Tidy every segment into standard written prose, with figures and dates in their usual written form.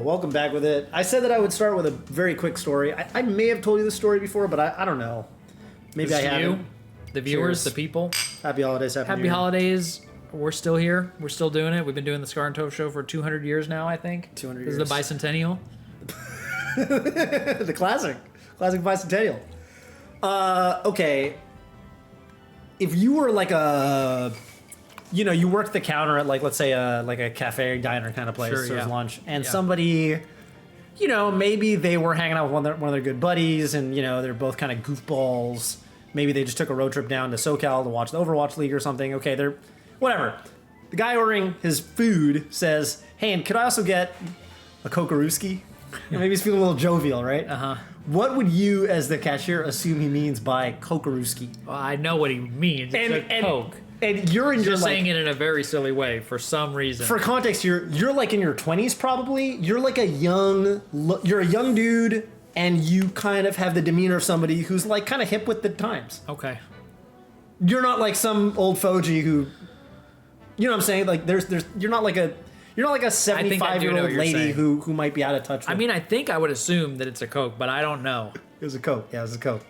Welcome back with it. I said that I would start with a very quick story. I may have told you this story before, but I don't know. Maybe I haven't. The viewers, Cheers. the people. Happy holidays. Happy holidays. We're still here. We're still doing it. We've been doing the Scar and Tove show for 200 years now, I think. 200 This years. is the bicentennial. The classic bicentennial. Okay. If you were like you worked the counter at like, let's say like a cafe diner kind of place, Sure, serves yeah. lunch, and Yeah. somebody, maybe they were hanging out with one of their good buddies, and they're both kind of goofballs. Maybe they just took a road trip down to SoCal to watch the Overwatch League or something. Okay, they're whatever. The guy ordering his food says, "Hey, and could I also get a Kokoruski?" Maybe he's feeling a little jovial, right? What would you, as the cashier, assume he means by Kokoruski? Well, I know what he means. It's a Coke. And you're in your Just like, saying it in a very silly way for some reason. for context, you're like in your 20s probably. You're like you're a young dude, and you kind of have the demeanor of somebody who's like kind of hip with the times. Okay. You're not like some old fogey who, you know what I'm saying? Like you're not like a 75-year-old you're lady saying. who might be out of touch with. I mean, I think I would assume that it's a Coke, but I don't know. It was a Coke. Yeah, it was a Coke.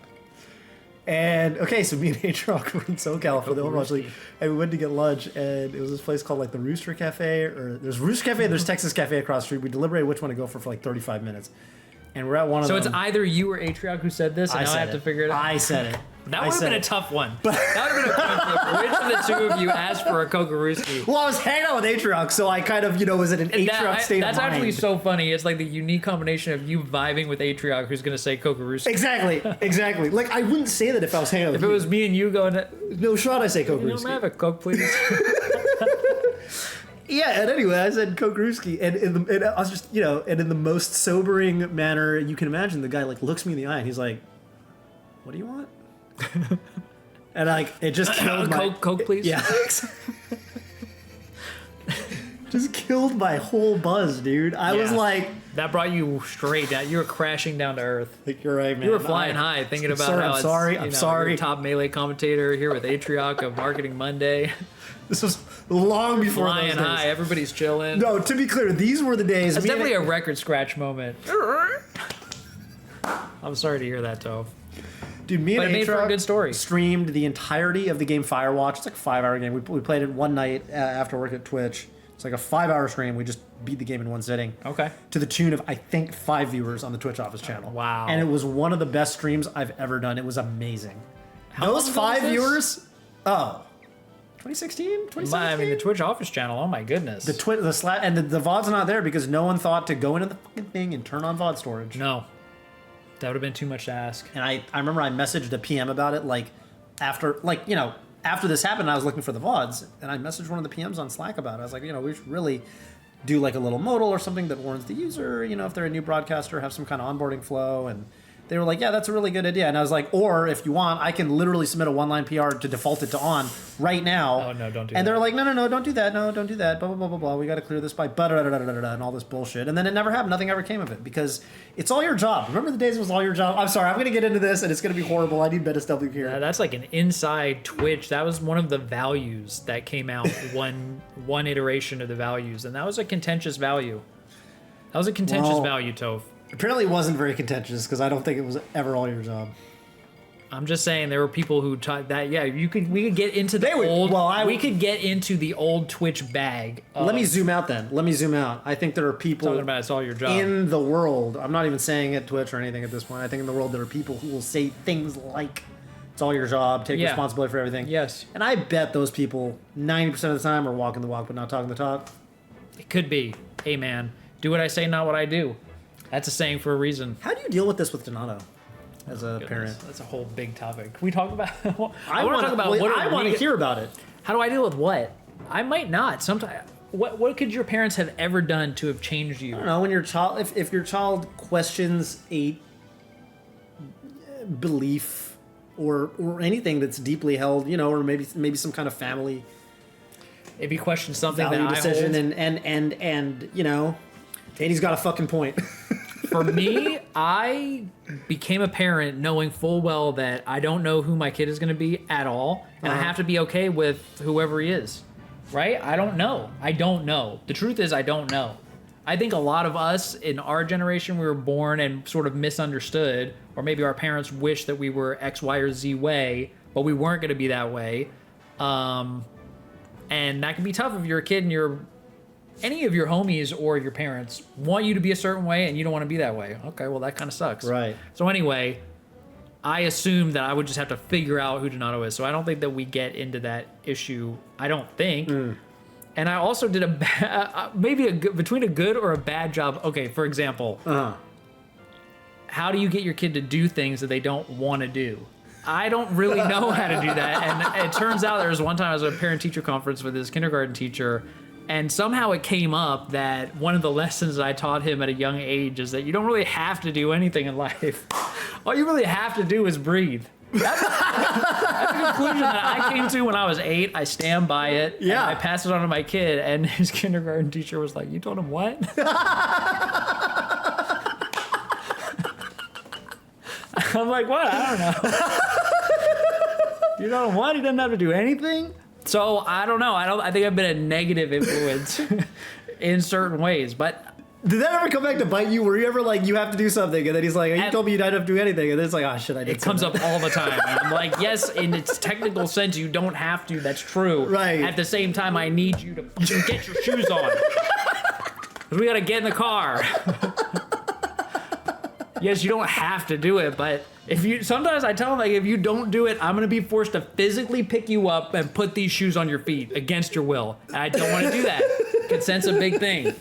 And okay, so me and H-Rock were in SoCal for the Overwatch League, and we went to get lunch, and it was this place called like the Rooster Cafe, or there's Rooster Cafe, there's Texas Cafe across the street. We deliberated which one to go for like 35 minutes, and we're at one of So them. it's either you or Atriarch who said this, and now I have to figure it out. I said it. That would have been a tough one. That would have been a coin flip. Which of the two of you asked for a Kokoruski? Well, I was hanging out with Atriarch, so I kind of, was in an Atriarch state of mind. That's actually so funny. It's like the unique combination of you vibing with Atriarch, who's going to say Kokoruski. Exactly. Like, I wouldn't say that if I was hanging out with If you. it was me and you going to... No shot, I say May I Kokoruski. have a Coke, please? Yeah, and anyway, I said Kokoruski, and I was just, and in the most sobering manner you can imagine, the guy like looks me in the eye and he's like, "What do you want?" And like it just killed my Coke, please? Yeah. Just killed my whole buzz, dude. I was Yeah. like, That brought you straight down. You were crashing down to earth. "You're right, man." You were flying high, thinking about Sir, how I'm it's, sorry. you I'm know, sorry. you're top melee commentator here with Atriarch of Marketing Monday. This was long before Flying those days. high, everybody's chilling. No, to be clear, these were the days. That's me and- definitely a record scratch moment. I'm sorry to hear that, Tove. Dude, me But and it made for a Atriarch good story. streamed the entirety of the game Firewatch. It's like a 5-hour game. We played it one night after work at Twitch. It's like a 5-hour stream. We just beat the game in one sitting. Okay. To the tune of, I think, 5 viewers on the Twitch office channel. Wow. And it was one of the best streams I've ever done. It was amazing. How Those long ago 5 was this? viewers, 2016? 2017? I mean, the Twitch office channel, oh my goodness. The VOD's not there because no one thought to go into the fucking thing and turn on VOD storage. No. That would have been too much to ask. And I remember I messaged a PM about it, after this happened, I was looking for the VODs, and I messaged one of the PMs on Slack about it. I was like, we should really do like a little modal or something that warns the user, if they're a new broadcaster, have some kind of onboarding flow. And they were like, yeah, that's a really good idea. And I was like, or if you want, I can literally submit a one-line PR to default it to on right now. Oh, no, don't do And that. they're like, no, don't do that. No, don't do that. Blah, blah, blah, blah, blah. We got to clear this by and all this bullshit. And then it never happened. Nothing ever came of it because it's all your job. Remember the days it was all your job? I'm sorry. I'm going to get into this and it's going to be horrible. I need BetSW here. That's like an inside Twitch. That was one of the values that came out, one iteration of the values. And that was a contentious value. That was a contentious value, Toph. Apparently it wasn't very contentious because I don't think it was ever all your job. I'm just saying there were people who taught that. Yeah, we could get into the we could get into the old Twitch bag. Let me zoom out then. I think there are people Talking about it's all your job. in the world. I'm not even saying at Twitch or anything at this point. I think in the world there are people who will say things like, "It's all your job. Take responsibility for everything." Yes. And I bet those people 90% of the time are walking the walk but not talking the talk. It could be. Hey man, do what I say, not what I do. That's a saying for a reason. How do you deal with this with Donato as a parent? That's a whole big topic. Can we talk about? I want to talk about. I want to hear about it. How do I deal with what? I might not. Sometimes. What could your parents have ever done to have changed you? I don't know. When your child, if your child questions a belief or anything that's deeply held, or maybe some kind of family. If you question something value that decision I hold, and Danny's got a fucking point. For me, I became a parent knowing full well that I don't know who my kid is going to be at all, and I have to be okay with whoever he is. right? I don't know. The truth is, I don't know. I think a lot of us in our generation, we were born and sort of misunderstood, or maybe our parents wished that we were X, Y, or Z way, but we weren't going to be that way. And that can be tough if you're a kid and any of your homies or your parents want you to be a certain way and you don't want to be that way. Okay, well, that kind of sucks. Right. So anyway, I assumed that I would just have to figure out who Donato is. So I don't think that we get into that issue. I don't think. And I also did between a good or a bad job. Okay, for example, how do you get your kid to do things that they don't want to do? I don't really know how to do that. And it turns out there was one time I was at a parent-teacher conference with his kindergarten teacher, and somehow it came up that one of the lessons I taught him at a young age is that you don't really have to do anything in life. All you really have to do is breathe. That's a conclusion that I came to when I was 8. I stand by it. Yeah. And I passed it on to my kid, and his kindergarten teacher was like, "You told him what?" I'm like, "What? I don't know." You told him what? He doesn't have to do anything? So I don't know. I think I've been a negative influence in certain ways, but. Did that ever come back to bite you? Were you ever like, you have to do something, and then he's like, you told me you don't have to do anything, and then it's like, oh shit, I did. It comes up all the time. And I'm like, yes, in its technical sense, you don't have to. That's true. Right. At the same time, I need you to fucking get your shoes on. Because we gotta get in the car. Yes, you don't have to do it, but sometimes I tell them, like, if you don't do it, I'm gonna be forced to physically pick you up and put these shoes on your feet against your will. And I don't want to do that. Consent's a big thing.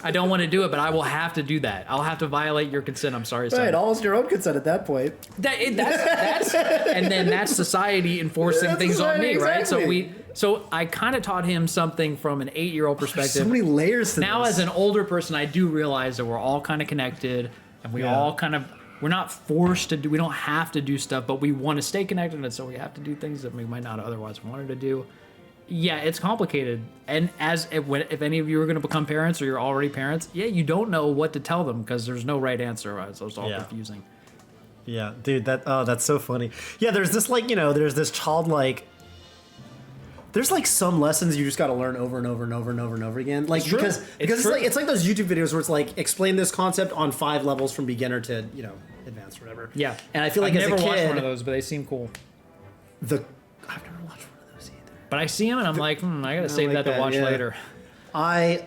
I don't want to do it, but I will have to do that. I'll have to violate your consent. I'm sorry, son. Right, almost your own consent at that point. That's and then that's society enforcing things on me, right? Exactly. So I kind of taught him something from an 8-year-old perspective. So many layers to now, this. as an older person, I do realize that we're all kind of connected, and we all kind of, we're not forced to do, we don't have to do stuff, but we want to stay connected, and so we have to do things that we might not otherwise wanted to do. Yeah, it's complicated. And if any of you are going to become parents or you're already parents, you don't know what to tell them because there's no right answer. Right? So it's all confusing. Yeah, dude, that's so funny. Yeah, there's this there's this childlike. There's like some lessons you just got to learn over and over and over and over and over again. Like because it's like those YouTube videos where it's like explain this concept on 5 levels from beginner to advanced or whatever. Yeah, and I feel like I've as never a kid, watched one of those, but they seem cool. I've never watched one of those either. But I see them and I'm like, I gotta save that to watch later. I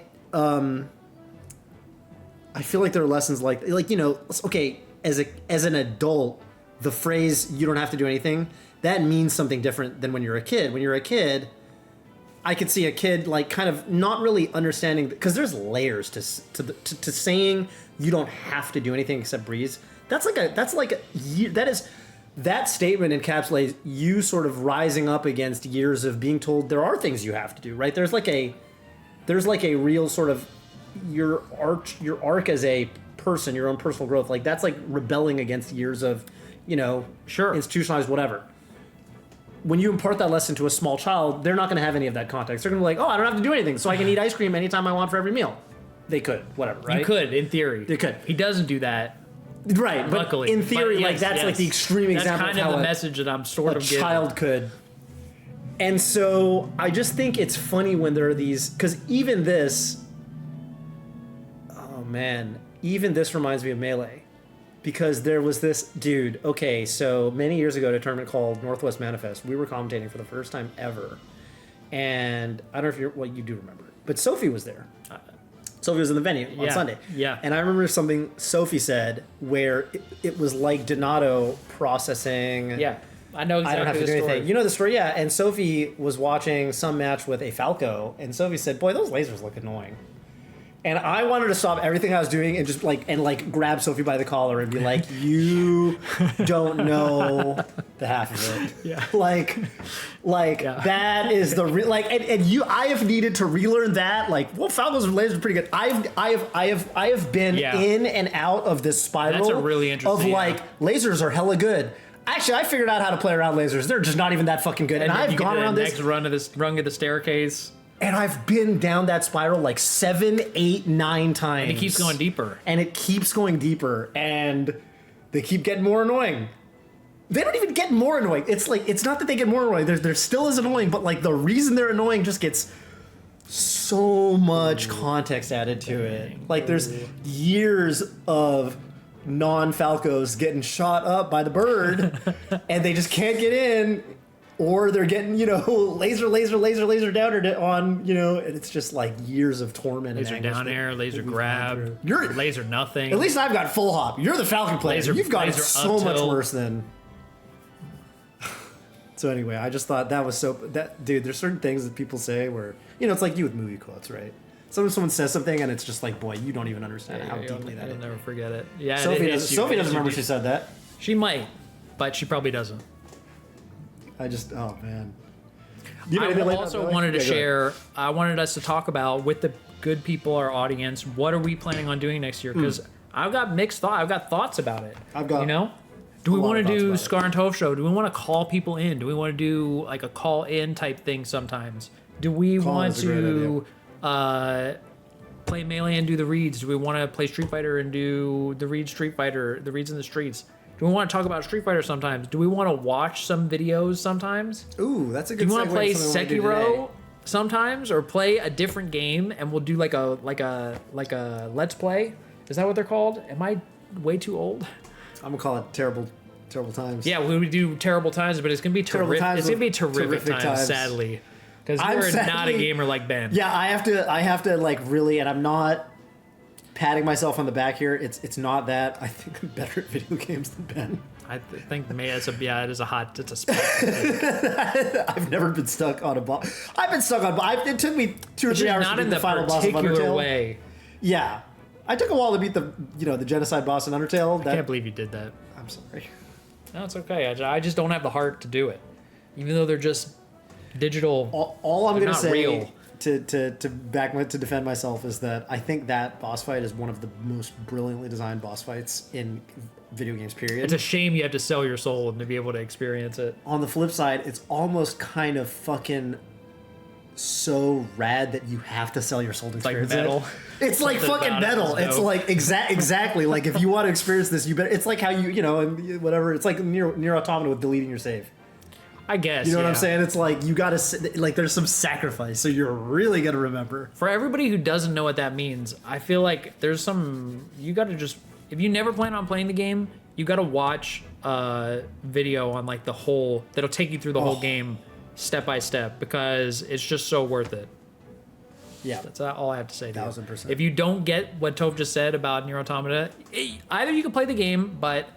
feel like there are lessons like okay, as an adult, the phrase "you don't have to do anything" that means something different than when you're a kid. When you're a kid, I could see a kid like kind of not really understanding because there's layers to saying you don't have to do anything except breathe. That statement encapsulates you sort of rising up against years of being told there are things you have to do, right? There's like a real sort of your arc as a person, your own personal growth. Like that's like rebelling against years of, institutionalized whatever. When you impart that lesson to a small child, they're not going to have any of that context. They're going to be like, oh, I don't have to do anything, so I can eat ice cream anytime I want for every meal. They could, whatever, right? You could, in theory. They could. He doesn't do that. Right, but luckily. in theory, that's like the extreme example of how the message that I'm sort of giving. A child could. And so I just think it's funny when there are these, because even this reminds me of Melee. Because there was this dude, okay, so many years ago at a tournament called Northwest Manifest, we were commentating for the first time ever. And I don't know if you do remember it, but Sophie was there. Sophie was in the venue on Sunday. Yeah. And I remember something Sophie said where it was like Donato processing. Yeah. I know exactly I don't have to do anything. You know the story, yeah. And Sophie was watching some match with a Falco, and Sophie said, boy, those lasers look annoying. And I wanted to stop everything I was doing and just grab Sophie by the collar and be like, you don't know the half of it. Yeah. That is the I have needed to relearn that. Falco's lasers are pretty good. I have been in and out of this spiral. That's a really interesting of lasers are hella good. Actually, I figured out how to play around lasers. They're just not even that fucking good. And I've gone around this next rung of the staircase. And I've been down that spiral like 7, 8, 9 times. And it keeps going deeper. And they keep getting more annoying. they don't even get more annoying. It's like, it's not that they get more annoying. They're still as annoying, but like the reason they're annoying just gets so much context added to it. Like there's years of non-Falcos getting shot up by the bird and they just can't get in, or they're getting, you know, laser down on, you know, and it's just like years of torment. Laser and down air, laser grab, laser nothing. At least I've got full hop. You're the Falcon player. You've got it so much worse than. So anyway, I just thought that was dude, there's certain things that people say where, you know, it's like you with movie quotes, right? Sometimes someone says something and it's just like, boy, you don't even understand how deeply that is. You'll never forget it. Yeah, Sophie doesn't remember she said that. She might, but she probably doesn't. Oh man. I also wanted to share, I wanted us to talk about with the good people, our audience, what are we planning on doing next year? Because I've got mixed thoughts. I've got thoughts about it. You know? Do we want to do Scar and Toph show? Do we want to call people in? Do we want to do like a call in type thing sometimes? Do we want to play Melee and do the reads? Do we want to play Street Fighter and do the reads Street Fighter, the reads in the streets? Do we want to talk about Street Fighter sometimes? Do we want to watch some videos sometimes? Ooh, that's a good. Do you want to play Sekiro sometimes, or play a different game and we'll do like a let's play? Is that what they're called? Am I way too old? I'm gonna call it terrible times. Yeah, we would do terrible times, but it's gonna be terrific. It's gonna be terrific times, sadly, because you're not a gamer like Ben. Yeah, I have to like really, and I'm not patting myself on the back here. It's not that. I think I'm better at video games than Ben. I think it is a spot. I've never been stuck on a boss. I've been stuck on. It took me 2 or 3 hours to beat the final boss of Undertale. Way. Yeah, I took a while to beat the genocide boss in Undertale. I can't believe you did that. I'm sorry. No, it's okay. I just don't have the heart to do it, even though they're just digital. All I'm gonna say real. to defend myself is that I think that boss fight is one of the most brilliantly designed boss fights in video games, period. It's a shame you have to sell your soul to be able to experience it. On the flip side, it's almost kind of fucking so rad that you have to sell your soul to experience like metal. It's like fucking metal. It's like exactly like if you want to experience this, you better. It's like how and whatever. It's like Nier Automata with deleting your save. I guess. You know what I'm saying? It's like you gotta like there's some sacrifice, so you're really gonna remember. For everybody who doesn't know what that means, I feel like there's some. You gotta just, if you never plan on playing the game, you gotta watch a video on like the whole that'll take you through the whole game step by step, because it's just so worth it. Yeah, that's all I have to say. 1000%. If you don't get what Toph just said about Nier Automata, either you can play the game, but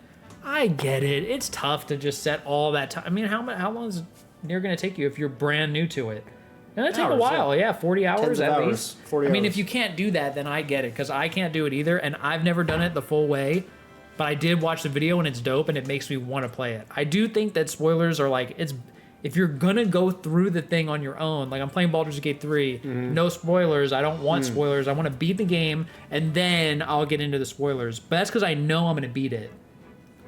I get it. It's tough to just set all that time. I mean, how long is Nier going to take you if you're brand new to it? It's going to take a while. Yeah, 40 hours at least. 40 I mean, hours. if you can't do that, then I get it, because I can't do it either, and I've never done it the full way. But I did watch the video, and it's dope, and it makes me want to play it. I do think that spoilers are like, if you're gonna go through the thing on your own, like I'm playing Baldur's Gate 3, no spoilers. I don't want spoilers. I want to beat the game, and then I'll get into the spoilers. But that's because I know I'm gonna beat it.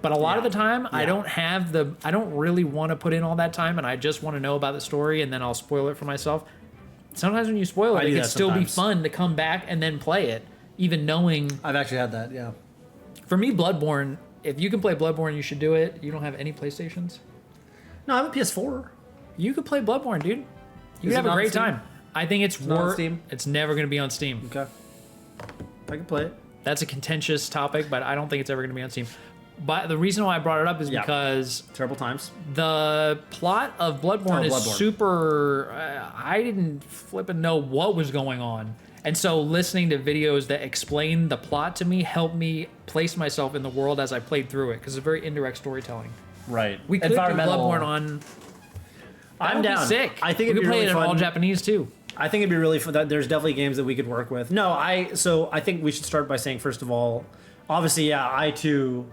But a lot of the time, I don't really want to put in all that time, and I just want to know about the story, and then I'll spoil it for myself. Sometimes when you spoil it, it can still be fun to come back and then play it, even knowing. I've actually had that, yeah. For me, Bloodborne, if you can play Bloodborne, you should do it. You don't have any PlayStations? No, I have a PS4. You could play Bloodborne, dude. You could have a great time. I think it's worth. Steam? It's never going to be on Steam. Okay. I can play it. That's a contentious topic, but I don't think it's ever going to be on Steam. But the reason why I brought it up is because terrible times. The plot of Bloodborne is super. I didn't flipping know what was going on, and so listening to videos that explain the plot to me helped me place myself in the world as I played through it, because it's very indirect storytelling. Right. We could do Bloodborne on. I'm down. Sick. I think we could play really it in all Japanese too. I think it'd be really fun. There's definitely games that we could work with. No, I think we should start by saying, first of all, obviously, yeah, I too.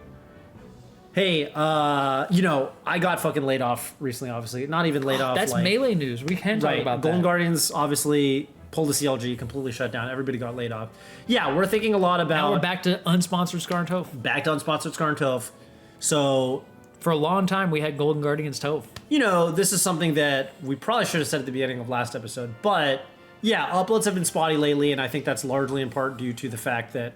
Hey, I got fucking laid off recently. Obviously, not even laid off. That's Melee news. We can talk about that. Golden Guardians obviously pulled the CLG, completely shut down. Everybody got laid off. Yeah, we're thinking a lot about. Now we're back to unsponsored Scar and Toph. Back to unsponsored Scar and Toph. So. For a long time, we had Golden Guardians Toph. This is something that we probably should have said at the beginning of last episode. But, yeah, uploads have been spotty lately, and I think that's largely in part due to the fact that,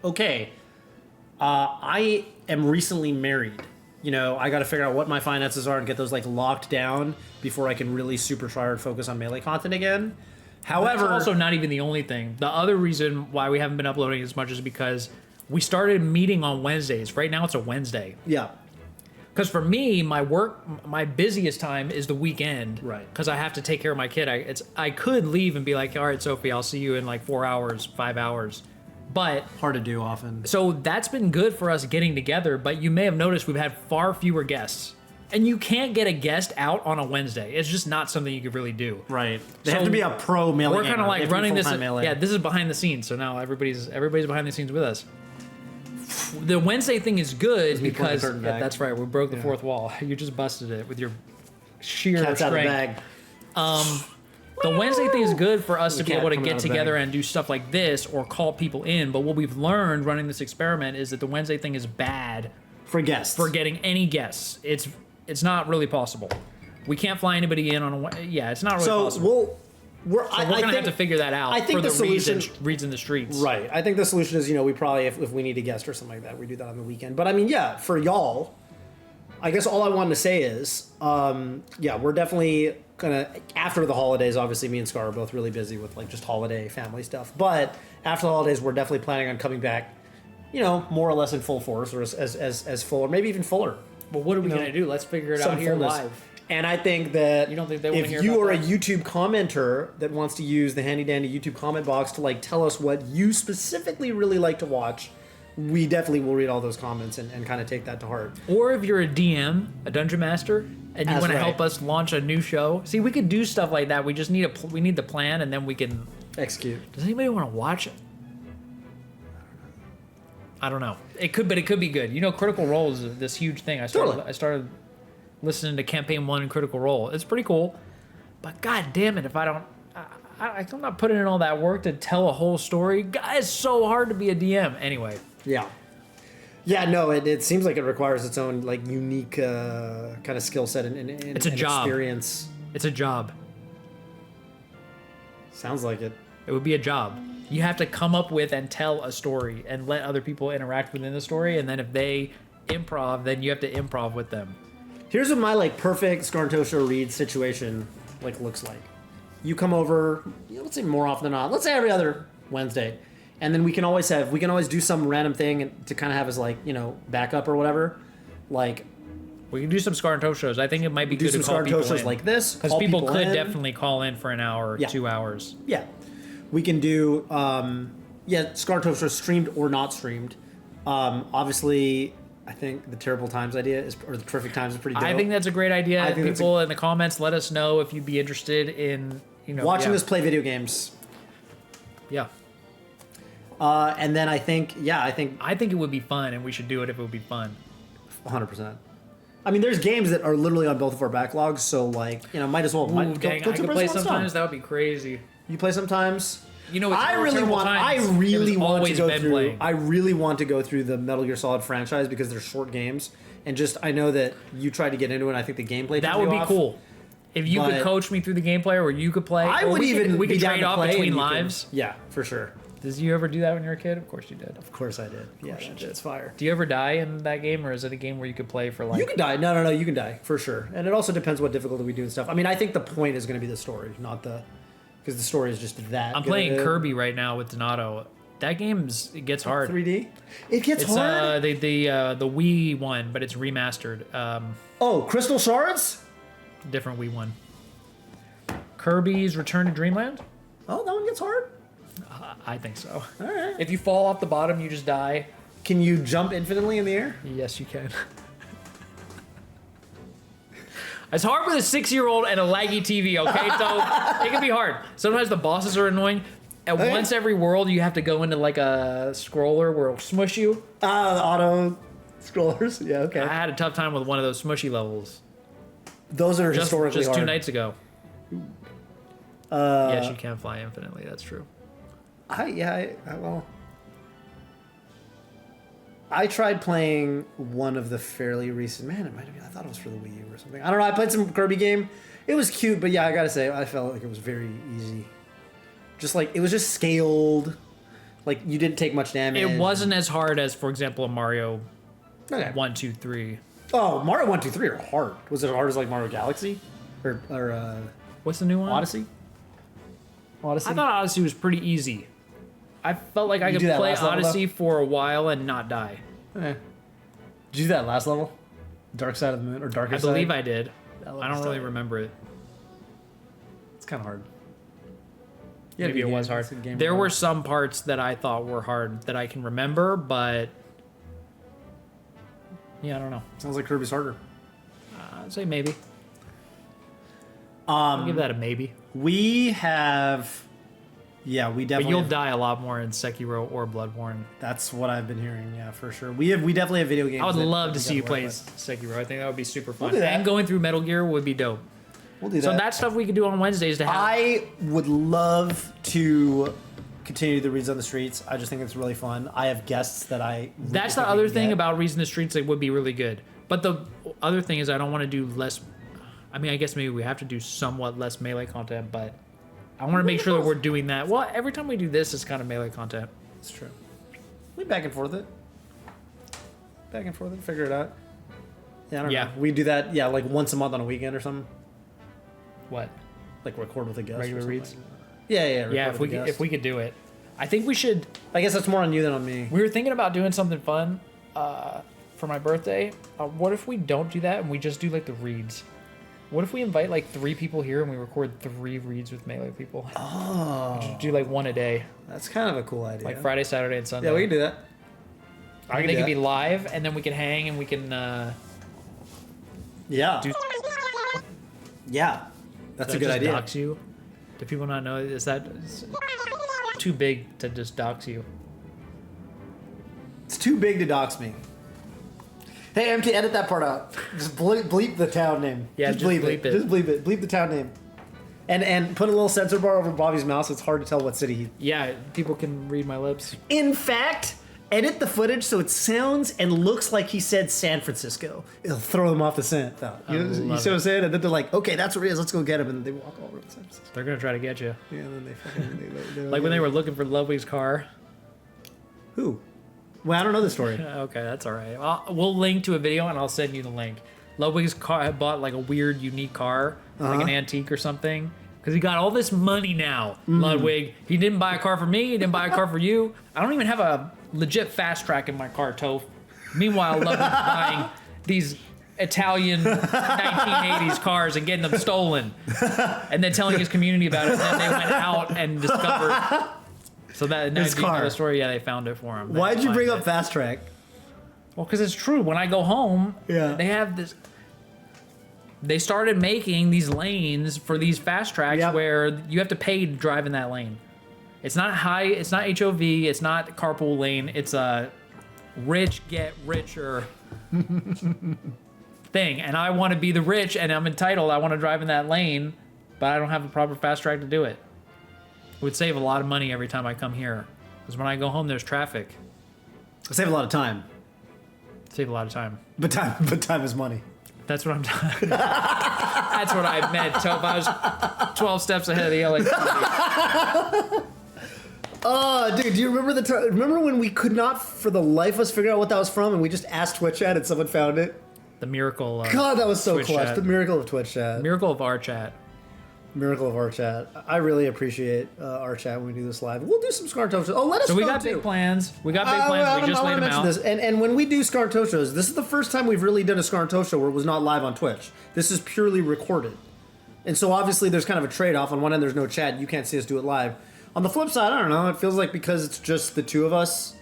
I am recently married. You know, I got to figure out what my finances are and get those like locked down before I can really super try hard focus on Melee content again. However, That's also not even the only thing. The other reason why we haven't been uploading as much is because we started meeting on Wednesdays. Right now it's a Wednesday. yeah, Because for me, my busiest time is the weekend. Right. Because I have to take care of my kid. I could leave and be like, all right, Sophie, I'll see you in like 4 hours, 5 hours. But hard to do often. so that's been good for us getting together. But you may have noticed we've had far fewer guests. And you can't get a guest out on a Wednesday. It's just not something you could really do. Right. They So have to be a pro Melee. We're kind of like running this. Melee. Yeah, this is behind the scenes. So now everybody's behind the scenes with us. The Wednesday thing is good me pulling the because curtain back. that's right. We broke the fourth wall. You just busted it with your sheer Cat's out of the strength. bag. The Wednesday thing is good for us to be cat able to coming out get of the together bag. and do stuff like this or call people in. But what we've learned running this experiment is that the Wednesday thing is bad For guests. for getting any guests. It's not really possible. We can't fly anybody in on a. Yeah, it's not really so possible. we're So we're gonna have to figure that out. I think for the solution reads in the streets. Right. I think the solution is, we probably, if we need a guest or something like that, we do that on the weekend. But I mean, yeah, for y'all, I guess all I wanted to say is, we're definitely gonna, after the holidays, obviously me and Scar are both really busy with like just holiday family stuff. But after the holidays, we're definitely planning on coming back, more or less in full force or as full or maybe even fuller. But what are we gonna do? Let's figure it Some out here fullness. live. And I think that You don't think they wanna if hear you about are a that? YouTube commenter that wants to use the handy dandy YouTube comment box to like tell us what you specifically really like to watch, we definitely will read all those comments and kind of take that to heart. Or if you're a DM, a dungeon master, and you That's want to right. help us launch a new show, see, we could do stuff like that. We just need we need the plan, and then we can. Execute. Does anybody want to watch it? I don't know. It could be good. Critical Role is this huge thing. I started listening to Campaign 1 and Critical Role. It's pretty cool, but god damn it, if I don't. I'm not putting in all that work to tell a whole story. God, it's so hard to be a DM. Anyway. Yeah. Yeah, no, it seems like it requires its own like unique kind of skill set and It's a job. experience. It's a job. Sounds like it. It would be a job. You have to come up with and tell a story and let other people interact within the story. And then if they improv, then you have to improv with them. Here's what my like perfect Scarntosha read situation like looks like. You come over, let's say more often than not. Let's say every other Wednesday, and then we can always do some random thing to kind of have as like backup or whatever. Like We can do some Scar and Toe shows. I think it might be do good some to call people Scarntoshas in. like this Because call people could in. definitely call in for an hour or Yeah. 2 hours. Yeah, we can do Scarntosha streamed or not streamed. Obviously, I think the Terrible Times idea or the Terrific Times is pretty dope. I think that's a great idea. I think that's People in the comments, let us know if you'd be interested in watching yeah. us play video games. Yeah. And then I think it would be fun, and we should do it if it would be fun. 100%. I mean, there's games that are literally on both of our backlogs, so like might as well. Ooh, dang, I could play sometimes. That would be crazy. You play sometimes. It's I really Terrible want. Times. I really It was want to always go Ben through. playing. I really want to go through the Metal Gear Solid franchise because they're short games, and just I know that you tried to get into it. And I think the gameplay. That threw would you be off. could If you could But- coach me through the gameplay, or you could play. I or would we even. we be could down trade to off play between and you can- lives. Yeah, for sure. Did you ever do that when you were a kid? Of course you did. Of course I did. Yeah, that shit's fire. Do you ever die in that game, or is it a game where you could play for like? You can die. No. You can die for sure. And it also depends what difficulty we do and stuff. I mean, I think the point is going to be the story, not because the story is just that. I'm playing Kirby right now with Donato. That it gets hard. 3D. It gets It's hard. the Wii one, but it's remastered. Oh, Crystal Shards. Different Wii one. Kirby's Return to Dreamland. Oh, that one gets hard. I think so. All right. If you fall off the bottom, you just die. Can you jump infinitely in the air? Yes, you can. It's hard with a 6-year-old and a laggy TV, okay? So it can be hard. Sometimes the bosses are annoying. And Okay. once every world, you have to go into like a scroller where it'll smush you. The auto scrollers. Yeah, okay. I had a tough time with one of those smushy levels Those are historically just hard. 2 nights ago. Yes, you can fly infinitely. That's true. I tried playing one of the fairly recent. Man, it might have been. I thought it was for the Wii U or something. I don't know. I played some Kirby game. It was cute, but yeah, I gotta say, I felt like it was very easy. Just like it was just scaled. Like you didn't take much damage. It wasn't as hard as, for example, a Mario Okay. 1, 2, 3. Oh, Mario 1, 2, 3 are hard. Was it as hard as like Mario Galaxy? Or What's the new one? Odyssey? Odyssey? I thought Odyssey was pretty easy. I felt like I could do that play last level, Odyssey for a while and not die. Did you do that last level? Dark Side of the Moon or Darkest I believe Side? I did. That level's I don't really tough. remember it. It's kind of hard. Maybe it was hard. There were some parts that I thought were hard that I can remember, but yeah, I don't know. Sounds like Kirby's harder. I'd say maybe. I'll give that a maybe. We have... Yeah, we But definitely... you'll die a lot more in Sekiro or Bloodborne. That's what I've been hearing, yeah, for sure. We definitely have video games. I would that love to we see you gotta play work with. Sekiro. I think that would be super fun. do that. And going through Metal Gear would be dope. We'll do that. So that's stuff we could do on Wednesdays to have. I would love to continue the Reads on the Streets. I just think it's really fun. I have guests that I... That's think the we other can thing get. about Reason the Streets that would be really good. But the other thing is I don't want to do less... I mean, I guess maybe we have to do somewhat less Melee content, but I want to make sure that we're doing that. Well, every time we do this, it's kind of Melee content. It's true. We back and forth it. Back and forth it. Figure it out. Yeah, I don't Yeah. know. We do that, yeah, like once a month on a weekend or something. What? Like record with a guest. Regular or something. reads? Yeah. Yeah, record with a guest. if we could do it. I think we should... I guess that's more on you than on me. We were thinking about doing something fun for my birthday. What if we don't do that and we just do like the reads? What if we invite like 3 people here and we record 3 reads with Melee people? Oh. Just do like one a day, That's kind of a cool idea. like Friday, Saturday, and Sunday. Yeah, we can do that. I think they could be live, and then we can hang and we can. Yeah. Do- Yeah. That's a Does that good just idea. Dox you? Do people not know? Is that too big to just dox you? It's too big to dox me. Hey, MT, edit that part out. Just bleep the town name. Yeah, just bleep it. Just bleep it. Bleep the town name. And put a little censor bar over Bobby's mouth so it's hard to tell what city he... Yeah, people can read my lips. In fact, edit the footage so it sounds and looks like he said San Francisco. It'll throw them off the scent, though. You love see what I'm saying? And then they're like, okay, that's where he is. Let's go get him. And then they walk all over San Francisco. They're gonna try to get you. Yeah, and then they fucking... they Like when they were looking for Ludwig's car. Who? Well, I don't know the story. Okay, that's all right. We'll link to a video and I'll send you the link. Ludwig's car had bought like a weird, unique car, like an antique or something. Because he got all this money now, Ludwig. He didn't buy a car for me. He didn't buy a car for you. I don't even have a legit fast track in my car, Toph. Meanwhile, Ludwig's buying these Italian 1980s cars and getting them stolen. And then telling his community about it. And then they went out and discovered... So that His do you know car. the story? Yeah, they found it for him. Why'd you bring up Fast Track? Well, because it's true. When I go home, Yeah. they have this. They started making these lanes for these fast tracks Yep. where you have to pay to drive in that lane. It's not high. It's not HOV. It's not carpool lane. It's a rich get richer thing. And I want to be the rich, and I'm entitled. I want to drive in that lane, but I don't have a proper fast track to do it. It would save a lot of money every time I come here. Because when I go home, there's traffic. Save a lot of time. Save a lot of time. But time is money. That's what I'm talking That's what I meant. So if I was 12 steps ahead of the LA. Oh, dude, do you remember the time? Remember when we could not, for the life of us, figure out what that was from, and we just asked Twitch chat and someone found it? The miracle of God, that was so Twitch clutch. chat. The miracle of Twitch chat. Miracle of our chat. Miracle of our chat. I really appreciate our chat when we do this live. We'll do some Scartoshos. Oh, let us So know, we got too. big plans. We got big plans. We just laid them out. This. And when we do Scartoshos, this is the first time we've really done a Scartosho where it was not live on Twitch. This is purely recorded. And so obviously there's kind of a trade-off. On one end, there's no chat. You can't see us do it live. On the flip side, I don't know. It feels like because it's just the two of us,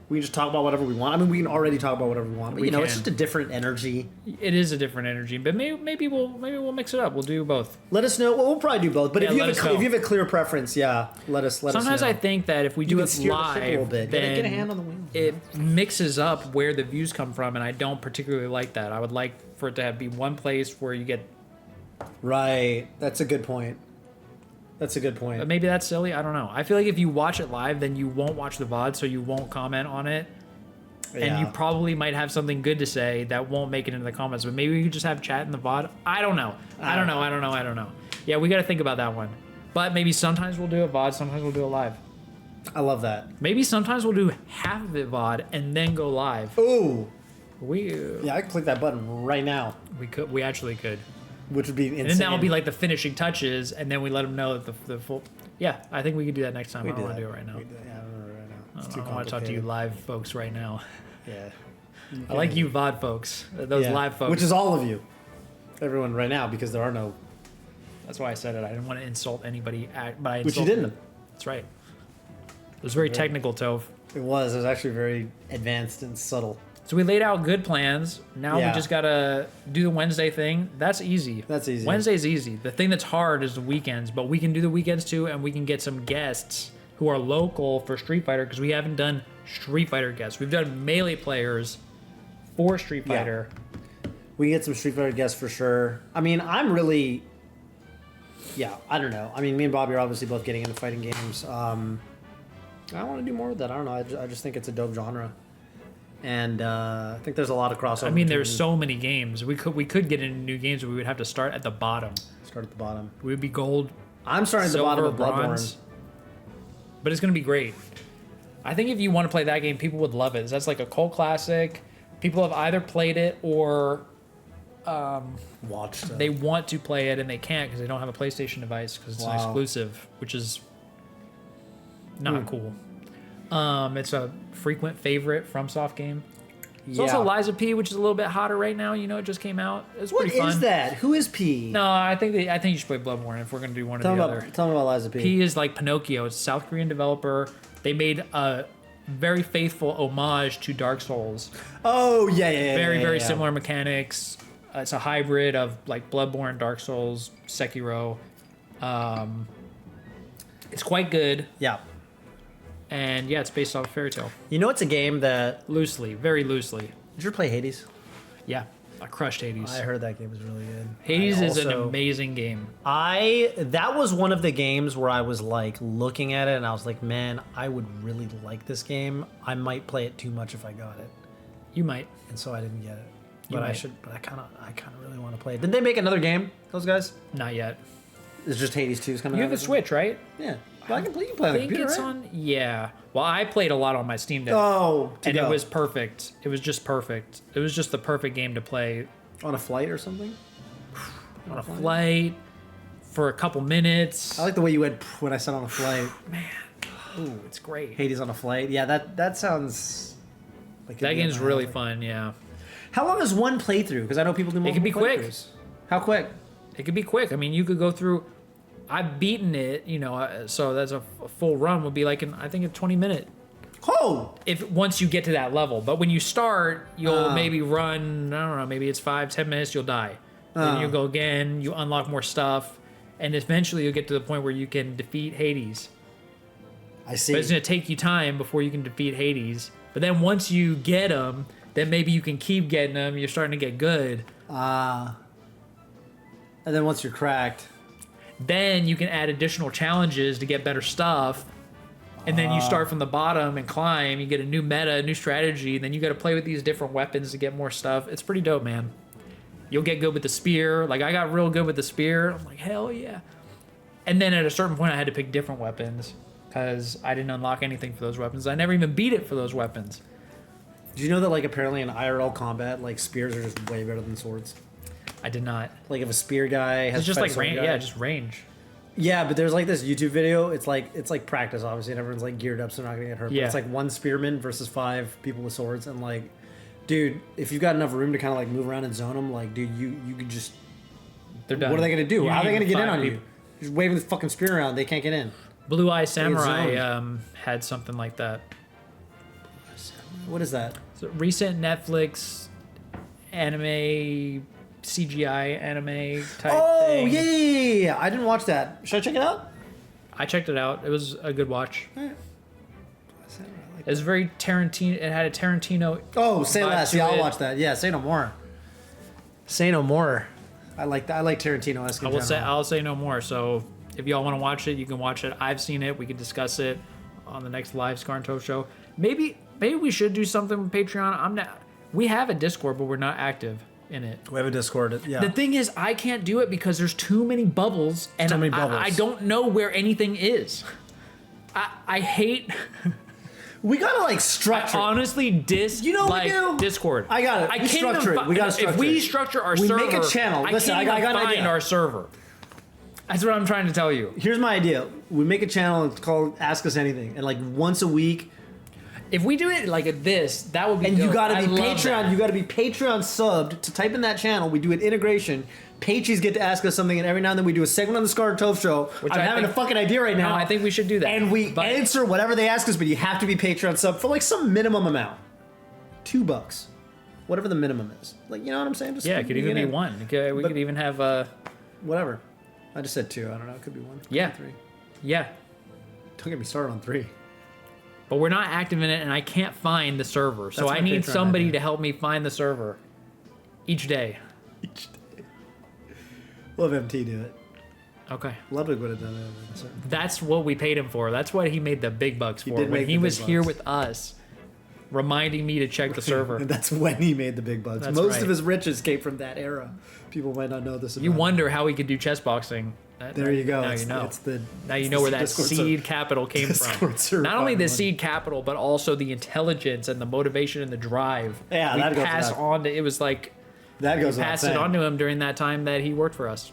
we can just talk about whatever we want. I mean, we can already talk about whatever we want. But, We you know, it's can. just a different energy. It is a different energy, but maybe we'll mix it up. We'll do both. Let us know. Well, we'll probably do both. But Yeah, if you let have us know. if you have a clear preference, yeah, let us know. Sometimes I think that if we do can it steer the ship a little live, bit. then Get a hand on the wheel. it mixes up where the views come from, and I don't particularly like that. I would like for it to be one place where you get. Right. That's a good point. That's a good point. But maybe that's silly. I don't know. I feel like if you watch it live, then you won't watch the VOD, so you won't comment on it. And Yeah. you probably might have something good to say that won't make it into the comments. But maybe we could just have chat in the VOD. I don't know. I don't know. Yeah, we got to think about that one. But maybe sometimes we'll do a VOD, sometimes we'll do it live. I love that. Maybe sometimes we'll do half of it VOD and then go live. Ooh. Yeah, I can click that button right now, we actually could. which would be insane. And then that would be like the finishing touches, and then we let them know that the full. Yeah, I think we could do that next time. I don't want to do it right now. Yeah, I don't know right now. It's I too don't want to talk to you complicated. live folks right now. Yeah. I like you VOD folks, those Yeah. live folks. Which is all of you. Everyone right now, because there are no... That's why I said it. I didn't want to insult anybody, but I Which you insulted didn't. them. That's right. It was very technical, Toph. It was actually very advanced and subtle. So we laid out good plans. Now we Yeah. just gotta do the Wednesday thing. That's easy. That's easy. Wednesday's easy. The thing that's hard is the weekends, but we can do the weekends too, and we can get some guests who are local for Street Fighter because we haven't done Street Fighter guests. We've done Melee players for Street Yeah. Fighter. We can get some Street Fighter guests for sure. I mean, I'm really... Yeah, I don't know. I mean, me and Bobby are obviously both getting into fighting games. I want to do more with that. I don't know. I just think it's a dope genre. And I think there's a lot of crossover. I mean, there's between- so many games. We could get into new games, but we would have to start at the bottom. Start at the bottom. We would be gold, I'm starting at the bottom silver, of Bloodborne. bronze. But it's gonna be great. I think if you want to play that game, people would love it. That's like a cult classic. People have either played it or Watch stuff. they want to play it and they can't because they don't have a PlayStation device because it's an Wow. exclusive, which is not cool. It's a frequent favorite FromSoft game. It's also Liza P, which is a little bit hotter right now. You know, it just came out. It's What pretty fun. is that? Who is P? No, I think you should play Bloodborne if we're gonna do one or Tell the me other. about, tell me about Liza P. P is like Pinocchio. It's a South Korean developer. They made a very faithful homage to Dark Souls. Oh, yeah. Very similar mechanics. It's a hybrid of like Bloodborne, Dark Souls, Sekiro. It's quite good, Yeah. and yeah, it's based off of Fairy Tale. You know, it's a game that... Loosely, very loosely. Did you ever play Hades? Yeah, I crushed Hades. I heard that game was really good. Hades I is an also- amazing game. That was one of the games where I was like looking at it and I was like, man, I would really like this game. I might play it too much if I got it. You might. And so I didn't get it. You But I might. should, but I kind of really want to play it. Didn't they make another game, those guys? Not yet. It's just Hades 2's coming You out. have a Switch, right? Yeah. But I can play, you can play on I the think computer, it's right? on. Yeah. Well, I played a lot on my Steam Deck. Oh, and it was perfect. It was just perfect. It was just the perfect game to play on a flight or something. on a flight for a couple minutes. I like the way you went when I said on a flight. Ooh, it's great. Hades on a flight. Yeah, that sounds like it'd That be game's up my really alley. fun, yeah. How long is one playthrough? Because I know people do multiple can be quick. playthroughs. How quick? It could be quick. I mean, you could go through. I've beaten it, you know, so that's a full run would be like I think a 20-minute. Oh, If once you get to that level, but when you start, you'll Ah. maybe run. I don't know, maybe it's 5-10 minutes. You'll die. Then you go again. You unlock more stuff, and eventually you'll get to the point where you can defeat Hades. I see. But it's gonna take you time before you can defeat Hades. But then once you get them, then maybe you can keep getting them. You're starting to get good. And then once you're cracked, Then you can add additional challenges to get better stuff. And then you start from the bottom and climb. You get a new meta, a new strategy. And then you got to play with these different weapons to get more stuff. It's pretty dope, man. You'll get good with the spear. Like, I got real good with the spear. I'm like, hell yeah. And then at a certain point, I had to pick different weapons because I didn't unlock anything for those weapons. I never even beat it for those weapons. do you know that like apparently in IRL combat, like spears are just way better than swords? I did not. Like if a spear guy has It's just to fight like a sword range. guy- Yeah, just range. Yeah, but there's like this YouTube video. It's like practice, obviously, and everyone's like geared up, so they're not gonna get hurt. Yeah. But it's like one spearman versus 5 people with swords, and like, dude, if you've got enough room to kind of like move around and zone them, like, dude, you could just. They're done. What are they gonna do? You How are they need gonna get in 5 on you? people. Just waving the fucking spear around, they can't get in. Blue Eye Samurai zoned. had something like that. What is that? So recent Netflix anime CGI anime type Oh thing. yeah. I didn't watch that. Should I check it out? I checked it out. It was a good watch. Alright. It was very Tarantino. It had a Tarantino. Oh, say vibe less. to Yeah, I'll it. watch that. Yeah, say no more. Say no more. I like that. I like Tarantino. I'll say no more. So if y'all want to watch it, you can watch it. I've seen it. We can discuss it on the next live Scar and Toe show. Maybe we should do something with Patreon. I'm not. We have a Discord, but we're not active in it. We have a Discord. Yeah. The thing is, I can't do it because there's too many bubbles, and Too many bubbles. I don't know where anything is. I hate. We gotta like structure. Honestly, You know what we do? Discord. I got it. I We can't structure even it. We gotta structure If we it. structure our We server, make a channel. Listen, I I can't got even an find idea. our server. That's what I'm trying to tell you. Here's my idea. We make a channel. It's called Ask Us Anything, and like once a week. If we do it like this, that would be. And dope. you gotta I be love Patreon. that. You gotta be Patreon subbed to type in that channel. We do an integration. Patreons get to ask us something, and every now and then we do a segment on the Scar Tove Show. Which I'm I having think- a fucking idea right now. No, I think we should do that. And we But- answer whatever they ask us, but you have to be Patreon sub for like some minimum amount. $2. Whatever the minimum is. Like, you know what I'm saying? Just Yeah, it could even get be in. one. We could even have Whatever. I just said 2. I don't know. It could be 1. Could Yeah. be 3. yeah. Don't get me started on 3. But we're not active in it, and I can't find the server. So That's I my need Patreon somebody idea. to help me find the server each day. We'll have MT do it. Okay. Ludwig would have done it. That's what we paid him for. That's what he made the big bucks He for. did When make he the was big here bucks. with us, reminding me to check the server. And that's when he made the big bucks. That's Most right. of his riches came from that era. People might not know this. You about wonder how he could do chess boxing. There you go. Now It's- you know. It's the, Now you it's know the where that Discord seed capital came Discord from. server Not only the money. seed capital, but also the intelligence and the motivation and the drive. Yeah, we that goes pass without- on to. It was like That goes without passed it saying. on to him during that time that he worked for us.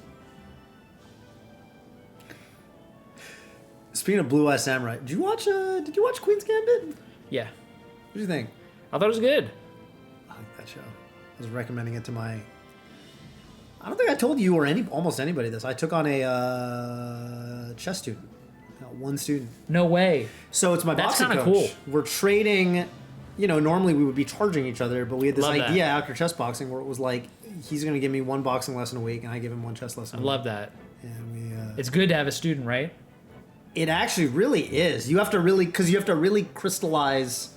Speaking of Blue Eye Samurai, did you watch Queen's Gambit? Yeah, What do you think? I thought it was good. I like that show. I was recommending it to my. I don't think I told you or almost anybody this. I took on a chess student, one student. No way. So it's my That's boxing kinda coach. cool. We're trading. You know, normally we would be charging each other, but we had this Love that. idea after chess boxing where it was like he's going to give me one boxing lesson a week, and I give him one chess lesson. I love that. And we. It's good to have a student, right? It actually really is. You have to really crystallize.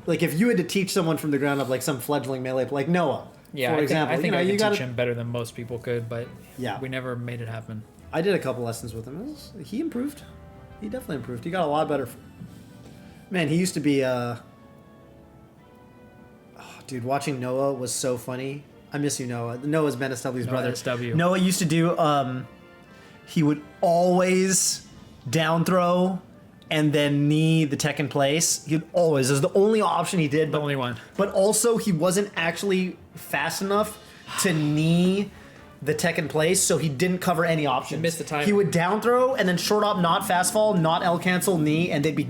Like if you had to teach someone from the ground up, like some fledgling melee, like Noah, Yeah, for example, I think you know, I you could gotta, teach him better than most people could, but Yeah. we never made it happen. I did a couple lessons with him. He improved. He definitely improved. He got a lot better. Man, he used to be. Dude, watching Noah was so funny. I miss you, Noah. Noah's Ben SW's brother. SW. Noah used to do. He would always down throw and then knee the tech in place. He'd always. It was the only option he did. The only one. But also, he wasn't actually fast enough to knee the tech in place, so he didn't cover any options. He missed the time. He would down throw and then short op, not fast fall, not L cancel, knee, and they'd be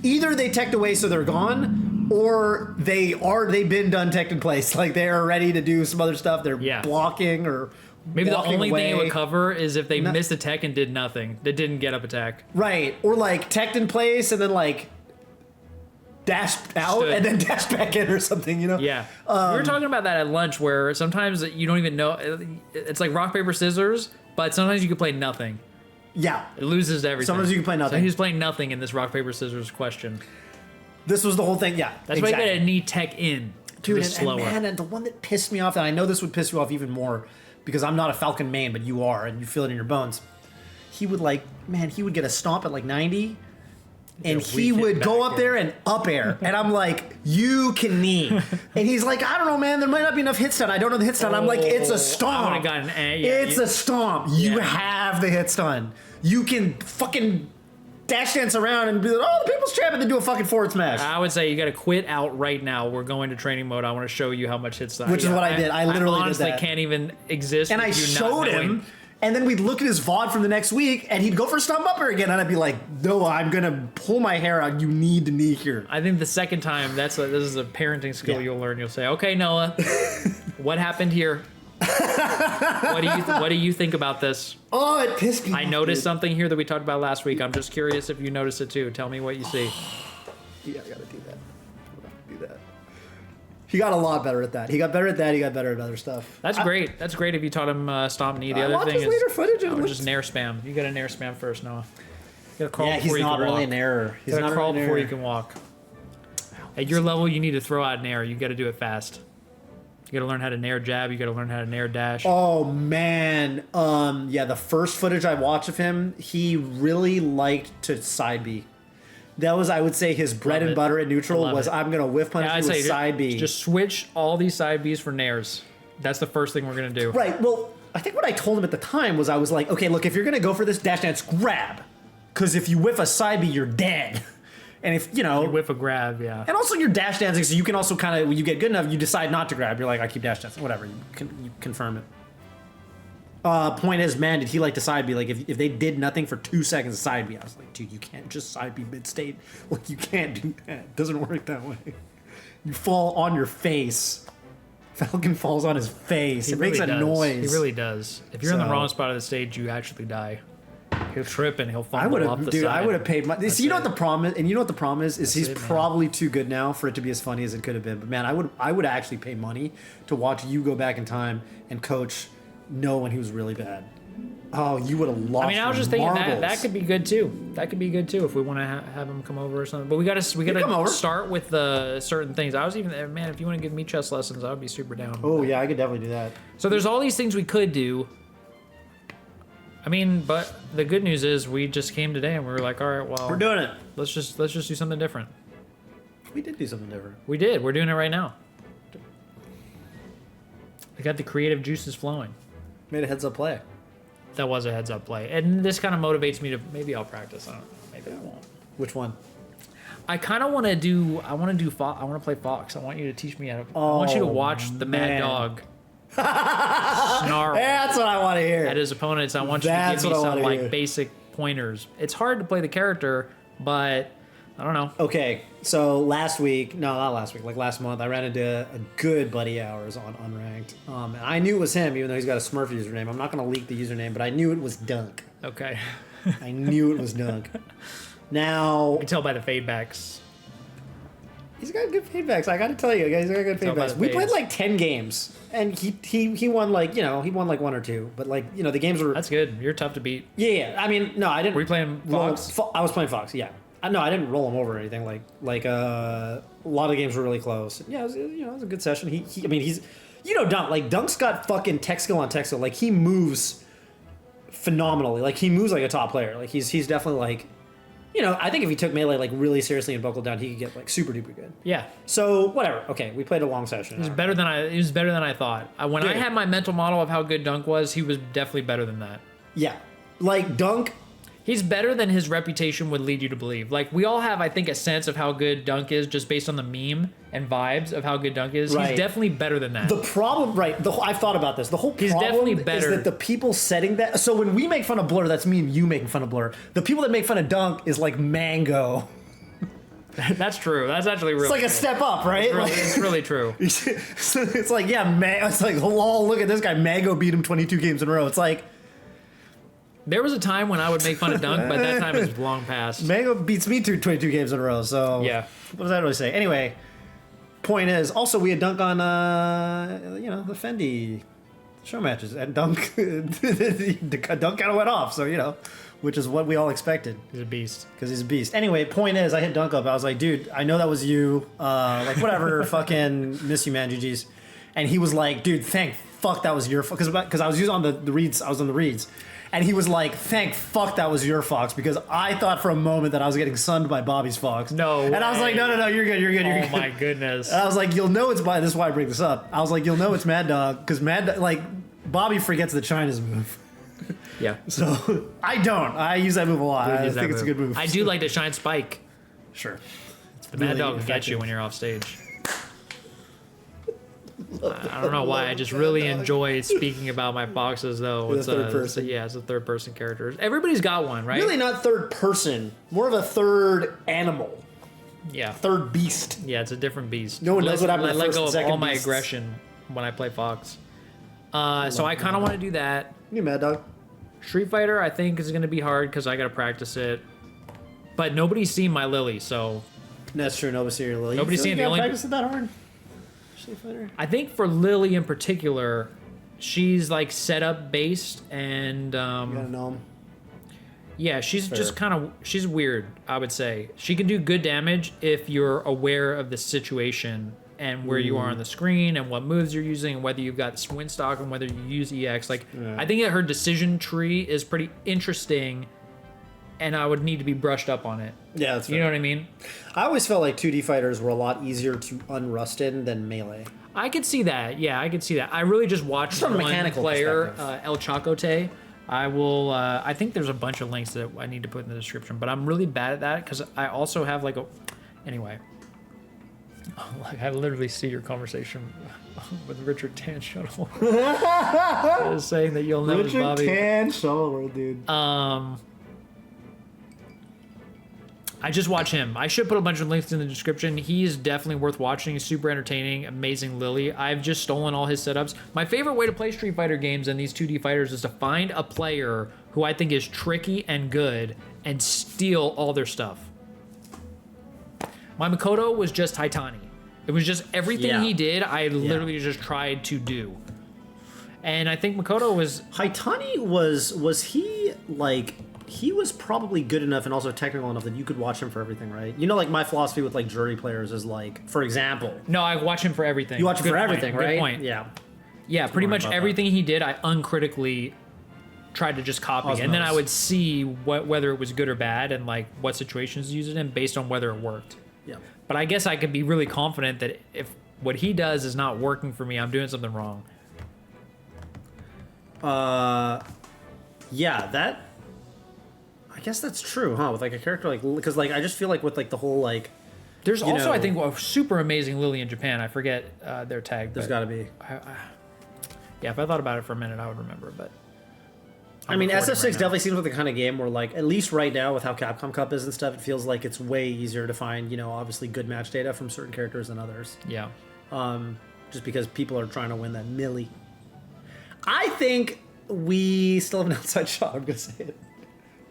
either they teched away so they're gone, or they've been done teched in place. Like they're ready to do some other stuff. They're Yeah. blocking or Maybe the walking only thing it away. would cover is if they missed a tech and did nothing. They didn't get up attack. Right. Or like teched in place and then like dashed out Stood. and then dashed back in or something, you know? Yeah. We were talking about that at lunch where sometimes you don't even know. It's like rock, paper, scissors, but sometimes you can play nothing. Yeah. It loses everything. Sometimes you can play nothing. So he's playing nothing in this rock, paper, scissors question. This was the whole thing. Yeah. That's why you gotta need tech in. Dude, It's slower. and the one that pissed me off, and I know this would piss you off even more because I'm not a Falcon main, but you are, and you feel it in your bones. He would he would get a stomp at like 90, and Yeah, he weak it would go back up in. there and up air, and I'm like, you can knee, and he's like, I don't know, man, there might not be enough hit stun. I don't know the hit stun. I'm like, it's a stomp. I would've gotten yeah, it's a stomp. You Yeah. have the hit stun. You can fucking dash dance around and be like, oh, the people's champ, and then do a fucking forward smash. I would say you got to quit out right now. We're going to training mode. I want to show you how much hits. Which is what I did. I literally did honestly that. can't even exist. And I with you not showed knowing. him, and then we'd look at his VOD from the next week, and he'd go for stomp upper again, and I'd be like, no, I'm gonna pull my hair out. You need to knee here. I think the second time, this is a parenting skill Yeah. you'll learn. You'll say, "Okay, Noah, what happened here? What do you think about this? Oh, it pissed me I off, noticed dude. something here that we talked about last week. I'm just curious if you noticed it too. Tell me what you see." Yeah, I gotta do that. Do that. He got a lot better at that. He got better at that. He got better at other stuff. That's great. That's great if you taught him stomp knee. The I other watched thing his is later footage and I would it just looks- nair spam. You got to nair spam first, Noah. You got to crawl Yeah, he's before you not can really walk. an error. He's You got not to crawl really an before you error. can walk. At your level, you need to throw out nair. You got to do it fast. You got to learn how to nair jab. You got to learn how to nair dash. Oh man, yeah. The first footage I watched of him, he really liked to side B. That was, I would say, his bread Love and it. butter at neutral Love was it. I'm gonna whiff punch Yeah, you I'd with say side B. just switch all these side Bs for nairs. That's the first thing we're gonna do. Right. Well, I think what I told him at the time was I was like, okay, look, if you're gonna go for this dash dance, grab, because if you whiff a side B, you're dead. And if, You whiff a grab, yeah. and also you're dash dancing, so you can also kind of, when you get good enough, you decide not to grab. You're like, I keep dash dancing, whatever. You confirm it. Point is, man, did he like to side B? Like, if they did nothing for 2 seconds to side B, I was like, dude, you can't just side B mid-state. Like, you can't do that. It doesn't work that way. You fall on your face. Falcon falls on his face. It makes a noise. He really does. If you're in the wrong spot of the stage, you actually die. He'll trip and he'll fumble off the side. I would have paid money. See, you know what the problem is? And you know what the problem is? He's probably too good now for it to be as funny as it could have been. But man, I would actually pay money to watch you go back in time and coach Noah when he was really bad. Oh, you would have lost. I mean, I was just thinking marbles. that could be good too. That could be good too if we want to have him come over or something. But we gotta start with certain things. I was even, man, if you want to give me chess lessons, I would be super down. Oh yeah, I could definitely do that. So there's all these things we could do. I mean, but the good news is we just came today and we were like, all right, well, We're doing it. let's just do something different. We did do something different. We did. We're doing it right now. We got the creative juices flowing. Made a heads up play. That was a heads up play, and this kind of motivates me to maybe I'll practice. I don't know. Maybe I won't. Which one? I kind of want to do. I want to play Fox. I want you to teach me how to. I want you to watch the Mad man. Dog snarl That's what I want to hear. at his opponents. I want you That's to give me what I some wanna hear. like basic pointers. It's hard to play the character, but I don't know. Okay, so last month, I ran into a good buddy of ours on Unranked. And I knew it was him, even though he's got a Smurf username. I'm not going to leak the username, but I knew it was Dunk. Okay. I knew it was Dunk. Now, You can tell by the fadebacks. he's got good feedbacks. I got to tell you, guys, he's got good Tell by feedbacks. the We played fades. like 10 games, and he won like, he won like 1 or 2. But like, the games were... That's good. You're tough to beat. Yeah. I mean, no, I didn't... Were you playing Fox? I was playing Fox, yeah. No, I didn't roll him over or anything. Like a lot of games were really close. Yeah, it was a good session. He's Dunk. Like Dunk's got fucking tech skill on tech skill. Like he moves phenomenally. Like he moves like a top player. Like he's definitely like, I think if he took melee like really seriously and buckled down, he could get like super duper good. Yeah. So whatever. Okay, we played a long session. He was better than I thought. When I Dude. had my mental model of how good Dunk was, he was definitely better than that. Yeah, like Dunk. He's better than his reputation would lead you to believe. Like, we all have, I think, a sense of how good Dunk is just based on the meme and vibes of how good Dunk is. Right. He's definitely better than that. The problem, right? I've thought about this. The whole He's problem definitely is better. that the people setting that. So when we make fun of Blur, that's me and you making fun of Blur. The people that make fun of Dunk is like Mango. That's true. That's actually really It's like true. a step up, right? It's really true. It's like, yeah, it's like, oh, look at this guy. Mango beat him 22 games in a row. It's like, There was a time when I would make fun of Dunk, but that time is long past. Mango beats me 22 games in a row. So Yeah. what does that really say? Anyway, point is, also we had Dunk on, the Fendi show matches, and Dunk, Dunk kind of went off. So which is what we all expected. He's a beast. Because he's a beast. Anyway, point is, I hit Dunk up. I was like, dude, I know that was you. Like, whatever, fucking miss you, man, GG's. And he was like, dude, thank fuck that was your fuck. Because I was using on the reads. I was on the reads. And he was like, thank fuck that was your Fox. Because I thought for a moment that I was getting sunned by Bobby's Fox. No And I was like, way. no, you're good, you're good. Oh my goodness. And I was like, you'll know it's by, this is why I bring this up. I was like, you'll know it's Mad Dog. Because Bobby forgets the China's move. Yeah. So, I don't. I use that move a lot. I Use that think it's a good move. I do like to shine Spike. Sure. The Mad Really Dog will get effective. you when you're off stage. I don't know why. I just really enjoy speaking about my foxes, though. With a third person. It's a third person character. Everybody's got one, right? Really not third person, more of a third animal, Yeah. third beast. Yeah, it's a different beast. No one knows what happened I to let first go and of second all my beasts. aggression when I play Fox. So I kind of want to do that. You Mad Dog. Street Fighter, I think, is going to be hard because I got to practice it. But nobody's seen my Lily, so That's true. Nobody's seen your Lily. Nobody's seen the only- practice it that hard. Street Fighter. I think for Lily in particular, she's like setup based and You gotta know him. yeah, she's Fair. just kind of she's weird, I would say. She can do good damage if you're aware of the situation and where you are on the screen and what moves you're using and whether you've got win stock and whether you use EX. Like Yeah. I think that her decision tree is pretty interesting and I would need to be brushed up on it. Yeah, that's fair. You know what I mean? I always felt like 2D fighters were a lot easier to unrust in than Melee. I could see that. Yeah, I could see that. I really just watched From a one mechanical player, perspective. El Chacote, I will. I think there's a bunch of links that I need to put in the description, but I'm really bad at that because I also have like a. Anyway, like I literally see your conversation with Richard Tan Shuttle saying that you'll know Richard Bobby. Tan Shuttle, dude. I just watch him. I should put a bunch of links in the description. He is definitely worth watching. He's super entertaining, amazing Lily. I've just stolen all his setups. My favorite way to play Street Fighter games and these 2D fighters is to find a player who I think is tricky and good and steal all their stuff. My Makoto was just Haitani. It was just everything he did, I literally just tried to do. And I think Makoto was... Haitani was he, like... He was probably good enough and also technical enough that you could watch him for everything, right? You know, like my philosophy with like jury players is like, for example... No, I watch him for everything. You watch him for everything, right? Good point. Yeah. Yeah, pretty much everything he did, I uncritically tried to just copy. Osmos. And then I would see whether it was good or bad and like what situations to use it in based on whether it worked. Yeah. But I guess I could be really confident that if what he does is not working for me, I'm doing something wrong. Yeah, that... I guess that's true, huh? With like a character like... Because like, I just feel like with like the whole like... There's also, know, I think, a super amazing Lily in Japan. I forget their tag. There's got to be. Yeah, if I thought about it for a minute, I would remember. But I mean, SF6 definitely seems like the kind of game where, like, at least right now with how Capcom Cup is and stuff, it feels like it's way easier to find, you know, obviously good match data from certain characters than others. Yeah. Just because people are trying to win that milli. I think we still have an outside shot. I'm gonna say it.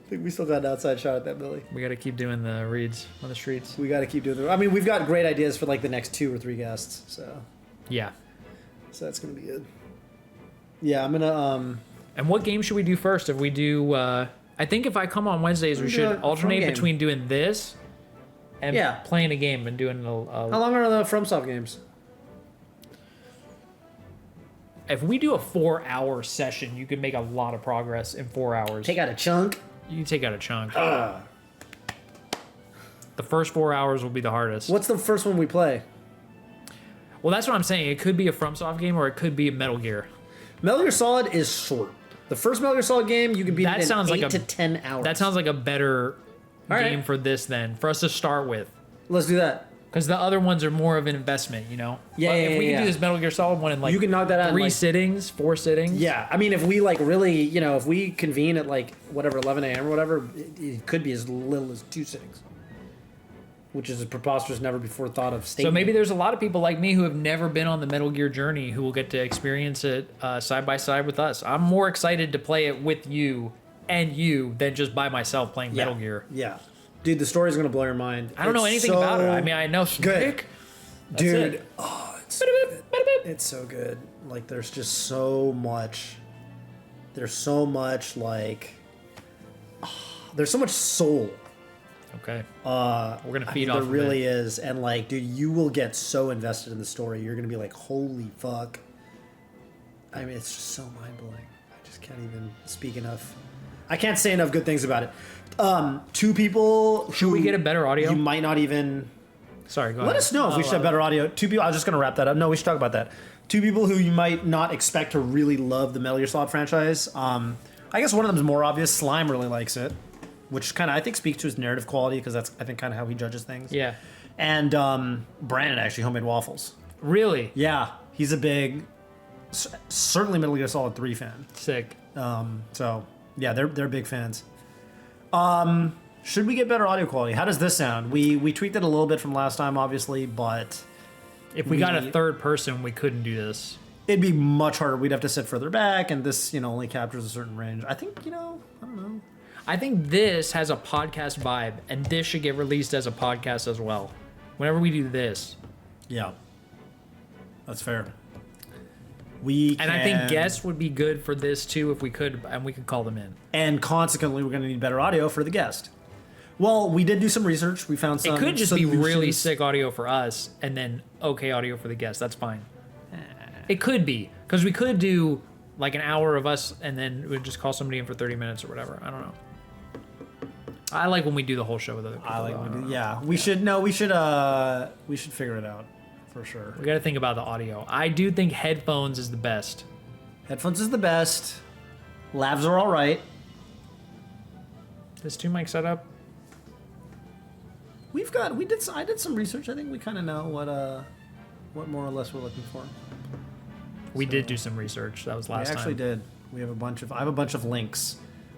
I think we still got an outside shot at that milli. We got to keep doing the reads on the streets. We got to keep doing it. I mean, we've got great ideas for like the next 2 or 3 guests, so Yeah. that's gonna be good. Yeah, I'm gonna And what game should we do first? If we do, I think if I come on Wednesdays, we should alternate between doing this and playing a game and doing a. How long are the FromSoft games? If we do a 4-hour session, you can make a lot of progress in 4 hours. Take out a chunk. You can take out a chunk. The first 4 hours will be the hardest. What's the first one we play? Well, that's what I'm saying. It could be a FromSoft game or it could be a Metal Gear. Metal Gear Solid is short. The first Metal Gear Solid game, you can beat That it in sounds 8 like to 10 hours. That sounds like a better game right. for this then, for us to start with. Let's do that. Because the other ones are more of an investment, you know? Yeah, But yeah, if we yeah, could do this Metal Gear Solid one in like You can knock that out in, 3 like- sittings, 4 sittings. Yeah, I mean, if we like really, you know, if we convene at like whatever 11 a.m. or whatever, it could be as little as 2 sittings, which is a preposterous, never before thought of statement. So maybe there's a lot of people like me who have never been on the Metal Gear journey who will get to experience it side by side with us. I'm more excited to play it with you and you than just by myself playing Metal Gear. Yeah, dude, the story's gonna blow your mind. I don't know anything about it. I mean, I know Snake. That's dude. it. Oh, it's so good. Like, there's just so much. There's so much like. There's so much soul. Okay. We're gonna feed off. There really is, and like, dude, you will get so invested in the story. You're gonna be like, "Holy fuck!" I mean, it's just so mind blowing. I just can't even speak enough. I can't say enough good things about it. 2 people. Should we get a better audio? You might not even. Sorry. Go Let ahead. us know if we should have better audio. 2 people. I was just gonna wrap that up. No, we should talk about that. 2 people who you might not expect to really love the Metal Gear Solid franchise. I guess one of them is more obvious. Slime really likes it, which kind of I think speaks to his narrative quality because that's I think kind of how he judges things. Yeah. And Brandon actually homemade waffles. Really? Yeah, he's a big, certainly Metal Gear Solid 3 fan. Sick. So yeah, they're big fans. Should we get better audio quality? How does this sound? We tweaked it a little bit from last time, obviously, but If we got a third person, we couldn't do this. it'd be much harder. We'd have to sit further back, and this only captures a certain range. I think I don't know. I think this has a podcast vibe, and this should get released as a podcast as well. Whenever we do this. Yeah, that's fair. And I think guests would be good for this too if we could, and we could call them in. And consequently, we're going to need better audio for the guest. Well, we did do some research. We found some. It could just be solutions. really sick audio for us, and then okay audio for the guest. That's fine. It could be, because we could do like an hour of us, and then we'd just call somebody in for 30 minutes or whatever. I don't know. I like when we do the whole show with other people. I like when we do, yeah. We should figure it out for sure. We got to think about the audio. I do think headphones is the best. Headphones is the best. Lavs are all right. This 2 mic setup. I did some research. I think we kind of know what more or less we're looking for. We did do some research. That was last time. We actually did. I have a bunch of links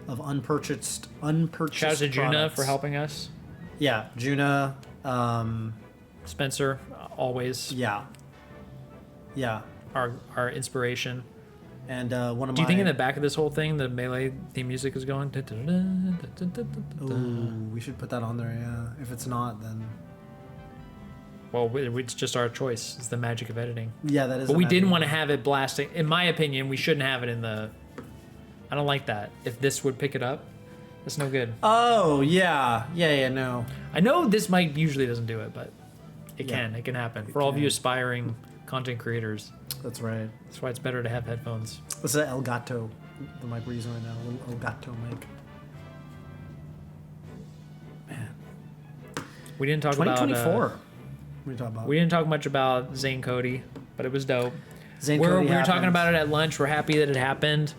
of unpurchased Shout out to Juna products. for helping us. Yeah, Juna. Spencer, always Yeah. our inspiration. And one of Do you my. think in the back of this whole thing, the Melee theme music is going? Ooh, we should put that on there. Yeah. If it's not, then. Well, it's just our choice. It's the magic of editing. Yeah, that is. But we didn't want to have it blasting. In my opinion, we shouldn't have it in the. I don't like that. If this would pick it up, that's no good. Oh yeah, no. I know this mic usually doesn't do it, but it Yeah. can. It can happen. For all of you aspiring content creators, That's right. that's why it's better to have headphones. This is an Elgato, the mic we're using right now. A little Elgato mic. We didn't talk about 2024. What are you talking about? we didn't talk much about Zane Cody, but it was dope. Zane We Cody were talking happens. about it at lunch. We're happy that it happened.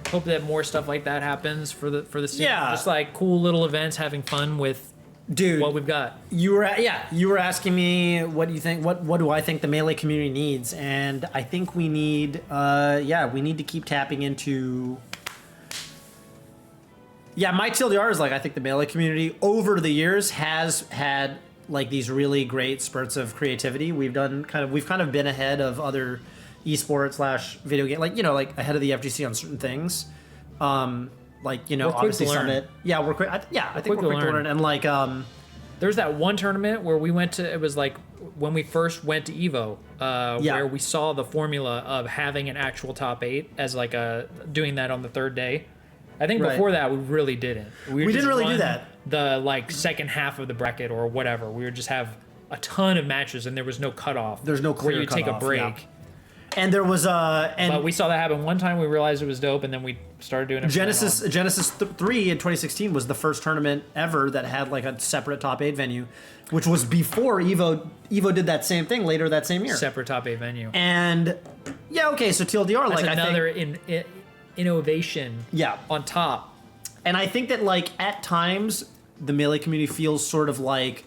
Hope that more stuff like that happens for the scene. Yeah. Just like cool little events, having fun with Dude, what we've got. you were asking me what do you think? What do I think the Melee community needs? And I think we need we need to keep tapping into. Yeah, my TLDR is like I think the Melee community over the years has had like these really great spurts of creativity. We've kind of been ahead of other esports / video game, like ahead of the FGC on certain things. We're quick Obviously to learn. Summit. Yeah, we're quick. I think quick we're to quick to learn. learn. And There's that one tournament where we went to. It was like when we first went to Evo, where we saw the formula of having an actual top 8 as like doing that on the 3rd day. I think Right. before that we really didn't. We just didn't really do run that. The like second half of the bracket or whatever. We would just have a ton of matches and there was no cutoff. There's no clear where you take a cutoff, break. yeah. And there was But we saw that happen one time. We realized it was dope, and then we started doing it. from then on. Genesis 3 in 2016 was the first tournament ever that had like a separate top 8 venue, which was before Evo. Evo did that same thing later that same year. Separate top 8 venue. And yeah, okay, so TLDR That's like another I think innovation. Yeah. On top. and I think that like at times the Melee community feels sort of like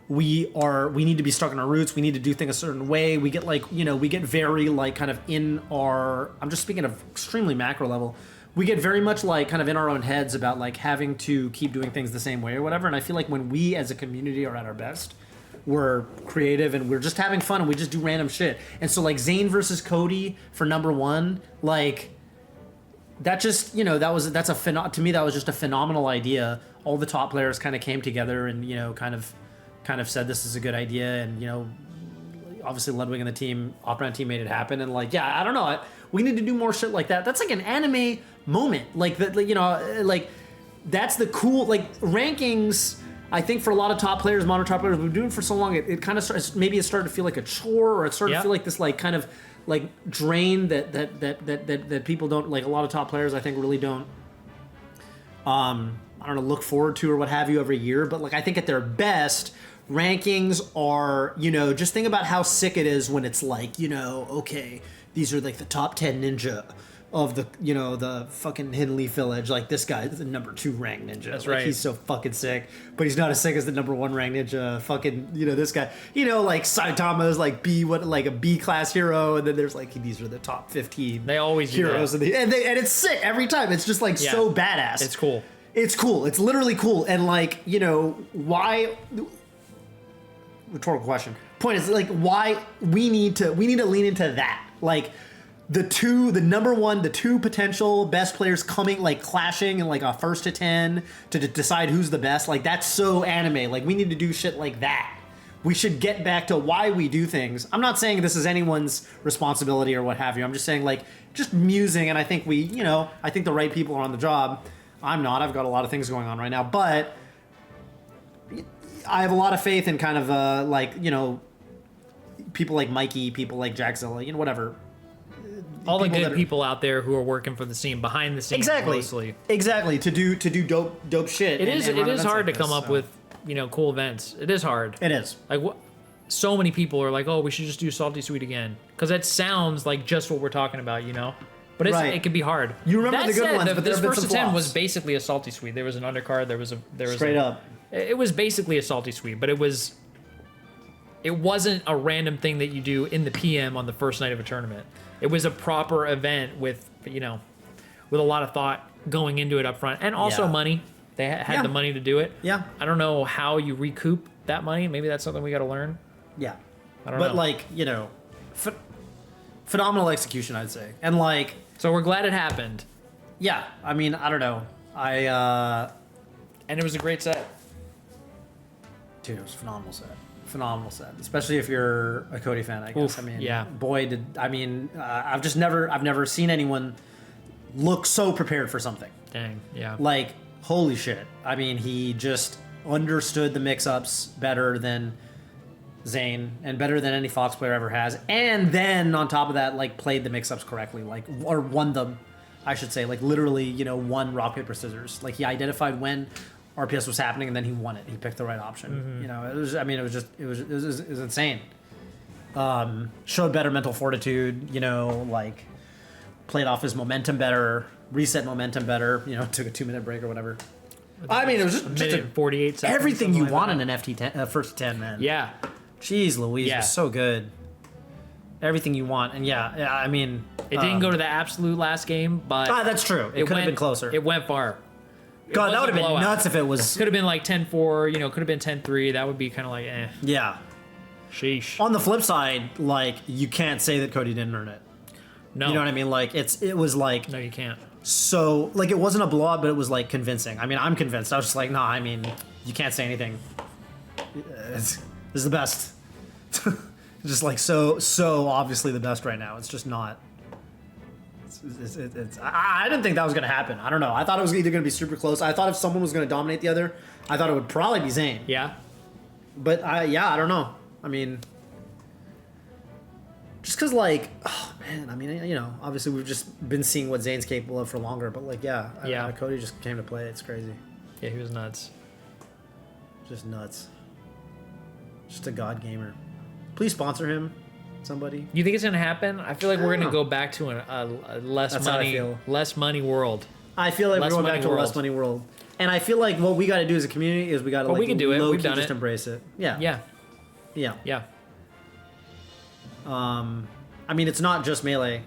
we need to be stuck in our roots. We need to do things a certain way. We get we get very like kind of in our, I'm just speaking of extremely macro level. We get very much like kind of in our own heads about like having to keep doing things the same way or whatever. And I feel like when we as a community are at our best, we're creative and we're just having fun and we just do random shit. And so like Zane versus Cody for #1, like that just, to me that was just a phenomenal idea. All the top players kind of came together and, kind of said this is a good idea, and obviously Ludwig and the team, Operant team, made it happen. And like, yeah, I don't know, we need to do more shit like that. That's like an anime moment, like that, like that's the cool rankings. I think for a lot of top players, modern top players, we've been doing it for so long, it kind of starts, maybe it started to feel like a chore, or it started to feel like this like kind of like drain that people don't like. A lot of top players, I think, really don't. I don't know, look forward to or what have you every year, but like I think at their best, rankings are, just think about how sick it is when it's like, okay, these are like the top 10 ninja of the, the fucking Hidden Leaf Village. Like this guy is the #2 ranked ninja. That's like, right. He's so fucking sick, but he's not as sick as the #1 ranked ninja. Fucking, this guy, like Saitama is like a B class hero, and then there's like these are the top 15. They always do heroes, that. and it's sick every time. It's just like so badass. It's cool. It's cool. It's literally cool. And like, why? Rhetorical question. Point is like, why we need to lean into that. Like the #1, the 2 potential best players coming, like clashing in like a 1st to 10 to decide who's the best. Like that's so anime. Like we need to do shit like that. We should get back to why we do things. I'm not saying this is anyone's responsibility or what have you. I'm just saying like just musing. And I think I think the right people are on the job. I'm not. I've got a lot of things going on right now, but I have a lot of faith in kind of people like Mikey, people like Jackzilla, whatever. All the people good people out there who are working for the scene, behind the scenes, mostly. Exactly. To do dope shit. It is hard to like come this, up so. with cool events. It is hard. It is. Like so many people are like, oh, we should just do Salty Sweet again, because that sounds like just what we're talking about, But Right. it can be hard. You remember That the good said, ones, but there this have been first some attempt flops. was basically a salty sweet. There was an undercard. There was Straight up. It was basically a salty sweet, but it wasn't a random thing that you do in the PM on the first night of a tournament. It was a proper event with with a lot of thought going into it up front, and also Yeah. money. They had Yeah. the money to do it. Yeah. I don't know how you recoup that money. Maybe that's something we got to learn. Yeah. I don't But know. like, phenomenal execution, I'd say. And like, So we're glad it happened, yeah, I mean, I don't know. and it was a great set. Dude, it was a phenomenal set. Phenomenal set. Especially if you're a Cody fan, I guess. Oof, I mean, yeah. boy, I've never seen anyone look so prepared for something. Dang, yeah. Like, holy shit. I mean, he just understood the mix-ups better than Zane and better than any Fox player ever has. And then on top of that, like, played the mix-ups correctly, like, or won them, I should say. Like, literally, won rock, paper, scissors. Like, he identified when RPS was happening and then he won it. He picked the right option. It was insane. Showed better mental fortitude, like, played off his momentum better, reset momentum better, took a 2-minute break or whatever. I mean, it was just minute and 48 seconds. everything you something want like in an FT10, first 10, man. Yeah. Jeez Louise, Yeah. it was so good. Everything you want. And yeah, I mean... It didn't go to the absolute last game, but that's true. It could have been closer. It went far. God, that would have been nuts if it was... Could have been like 10-4, could have been 10-3. That would be kind of like, eh. Yeah. Sheesh. On the flip side, like, you can't say that Cody didn't earn it. No. You know what I mean? Like, it was like... No, you can't. So, like, it wasn't a blowout, but it was, like, convincing. I mean, I'm convinced. I was just like, nah, I mean, you can't say anything. This is the best. Just, like, so obviously the best right now. It's just not. I didn't think that was going to happen. I don't know. I thought it was either going to be super close. I thought if someone was going to dominate the other, I thought it would probably be Zayn. Yeah. But, I don't know. I mean... Just because, like, oh, man, I mean, obviously we've just been seeing what Zayn's capable of for longer, but, like, yeah. Cody just came to play. It's crazy. Yeah, he was nuts. Just nuts. Just a god gamer. Please sponsor him, somebody. You think it's gonna happen? I feel like we're gonna go back to a less That's how I money, feel. less money world. I feel like Less we're going money back to a less world. money world. And I feel like what we got to do as a community is we got to, Well, we can do it. low-key We've done just it. embrace it. Yeah. Yeah. Yeah. Yeah. I mean, it's not just Melee,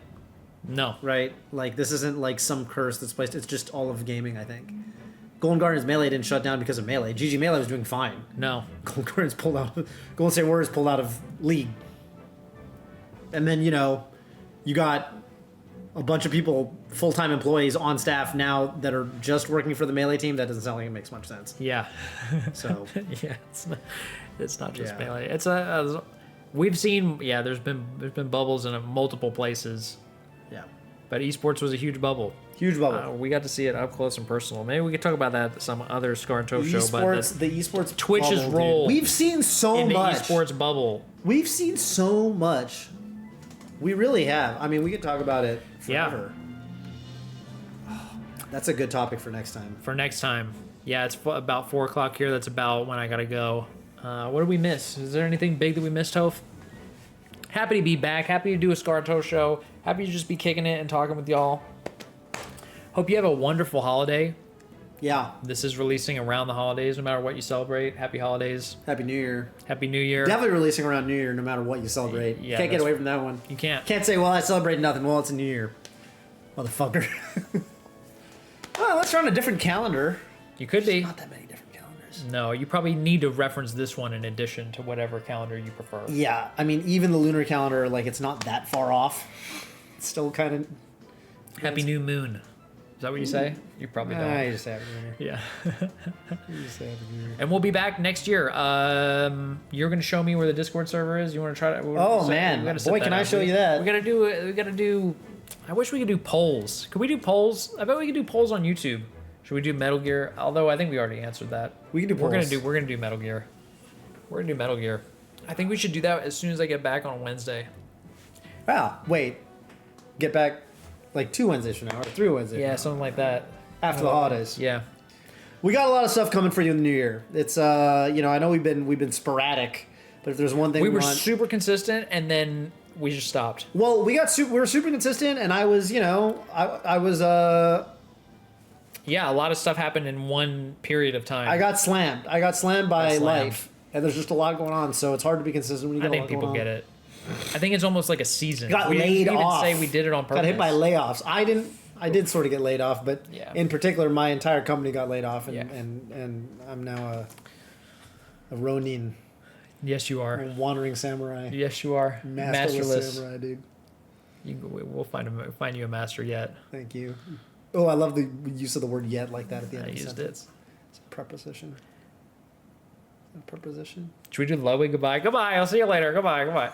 No. right? Like, this isn't like some curse that's placed. It's just all of gaming, I think. Golden Guardians Melee didn't shut down because of Melee. GG Melee was doing fine. No. Golden Guardians pulled out. Golden State Warriors pulled out of League. And then, you got a bunch of people, full-time employees on staff now that are just working for the Melee team. That doesn't sound like it makes much sense. Yeah. So, Yeah. It's not just Yeah. Melee. It's we've seen. Yeah. There's been bubbles in multiple places, yeah. but esports was a huge bubble. Huge bubble. We got to see it up close and personal. Maybe we could talk about that at some other Scar and Toe show. But the esports Twitch's bubble, dude. role We've seen so in the much. esports bubble. We've seen so much. We really have. I mean, we could talk about it forever. That's a good topic for next time. For next time. Yeah, it's about 4 o'clock here. That's about when I gotta go. What did we miss? Is there anything big that we missed, Toph? Happy to be back. Happy to do a Scar and Toe show. Happy to just be kicking it and talking with y'all. Hope you have a wonderful holiday. Yeah. This is releasing around the holidays, no matter what you celebrate. Happy holidays. Happy New Year. Happy New Year. Definitely releasing around New Year no matter what you celebrate. Yeah, Can't get that's- away from that one. You can't. Can't say, well, I celebrate nothing. Well, it's a New Year. Motherfucker. Well, let's run a different calendar. You could be. Not that many different calendars. No, you probably need to reference this one in addition to whatever calendar you prefer. Yeah. I mean, even the lunar calendar, like, it's not that far off. It's still kind of... Happy New Moon. Is that what you say? You probably don't. I just have it in here. Yeah. You just have it in here. And we'll be back next year. You're gonna show me where the Discord server is. You want to try to? Oh, man. Boy, can I show you that. We gotta do. I wish we could do polls. Could we do polls? I bet we could do polls on YouTube. Should we do Metal Gear? Although I think we already answered that. We can do We're gonna polls. do Metal Gear. We're gonna do Metal Gear. I think we should do that as soon as I get back on Wednesday. Wow. Wait. Get back like 2 Wednesdays from now or 3 Wednesdays Yeah, from now. something like that. After the holidays. Yeah. We got a lot of stuff coming for you in the new year. It's I know we've been sporadic, but if there's one thing We were want, super consistent, and then we just stopped. Well, we were super consistent, and I was, I was Yeah, a lot of stuff happened in one period of time. I got slammed by Got slammed. life, and there's just a lot going on, so it's hard to be consistent when you I get a think lot going people on. get it. I think it's almost like a season. Got we laid didn't even off. say we did it on purpose. Got hit by layoffs. I did sort of get laid off, but Yeah. in particular, my entire company got laid off, and Yeah. and I'm now a Ronin, Yes, you a are. wandering samurai, Yes, you are. masterless samurai, dude. We'll find you a master yet. Thank you. Oh, I love the use of the word "yet" like that at the end I of the used sentence. It's a preposition. A preposition. Should we do lovely goodbye? Goodbye. I'll see you later. Goodbye. Goodbye.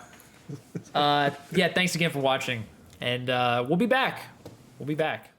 Yeah. Thanks again for watching, and we'll be back. We'll be back.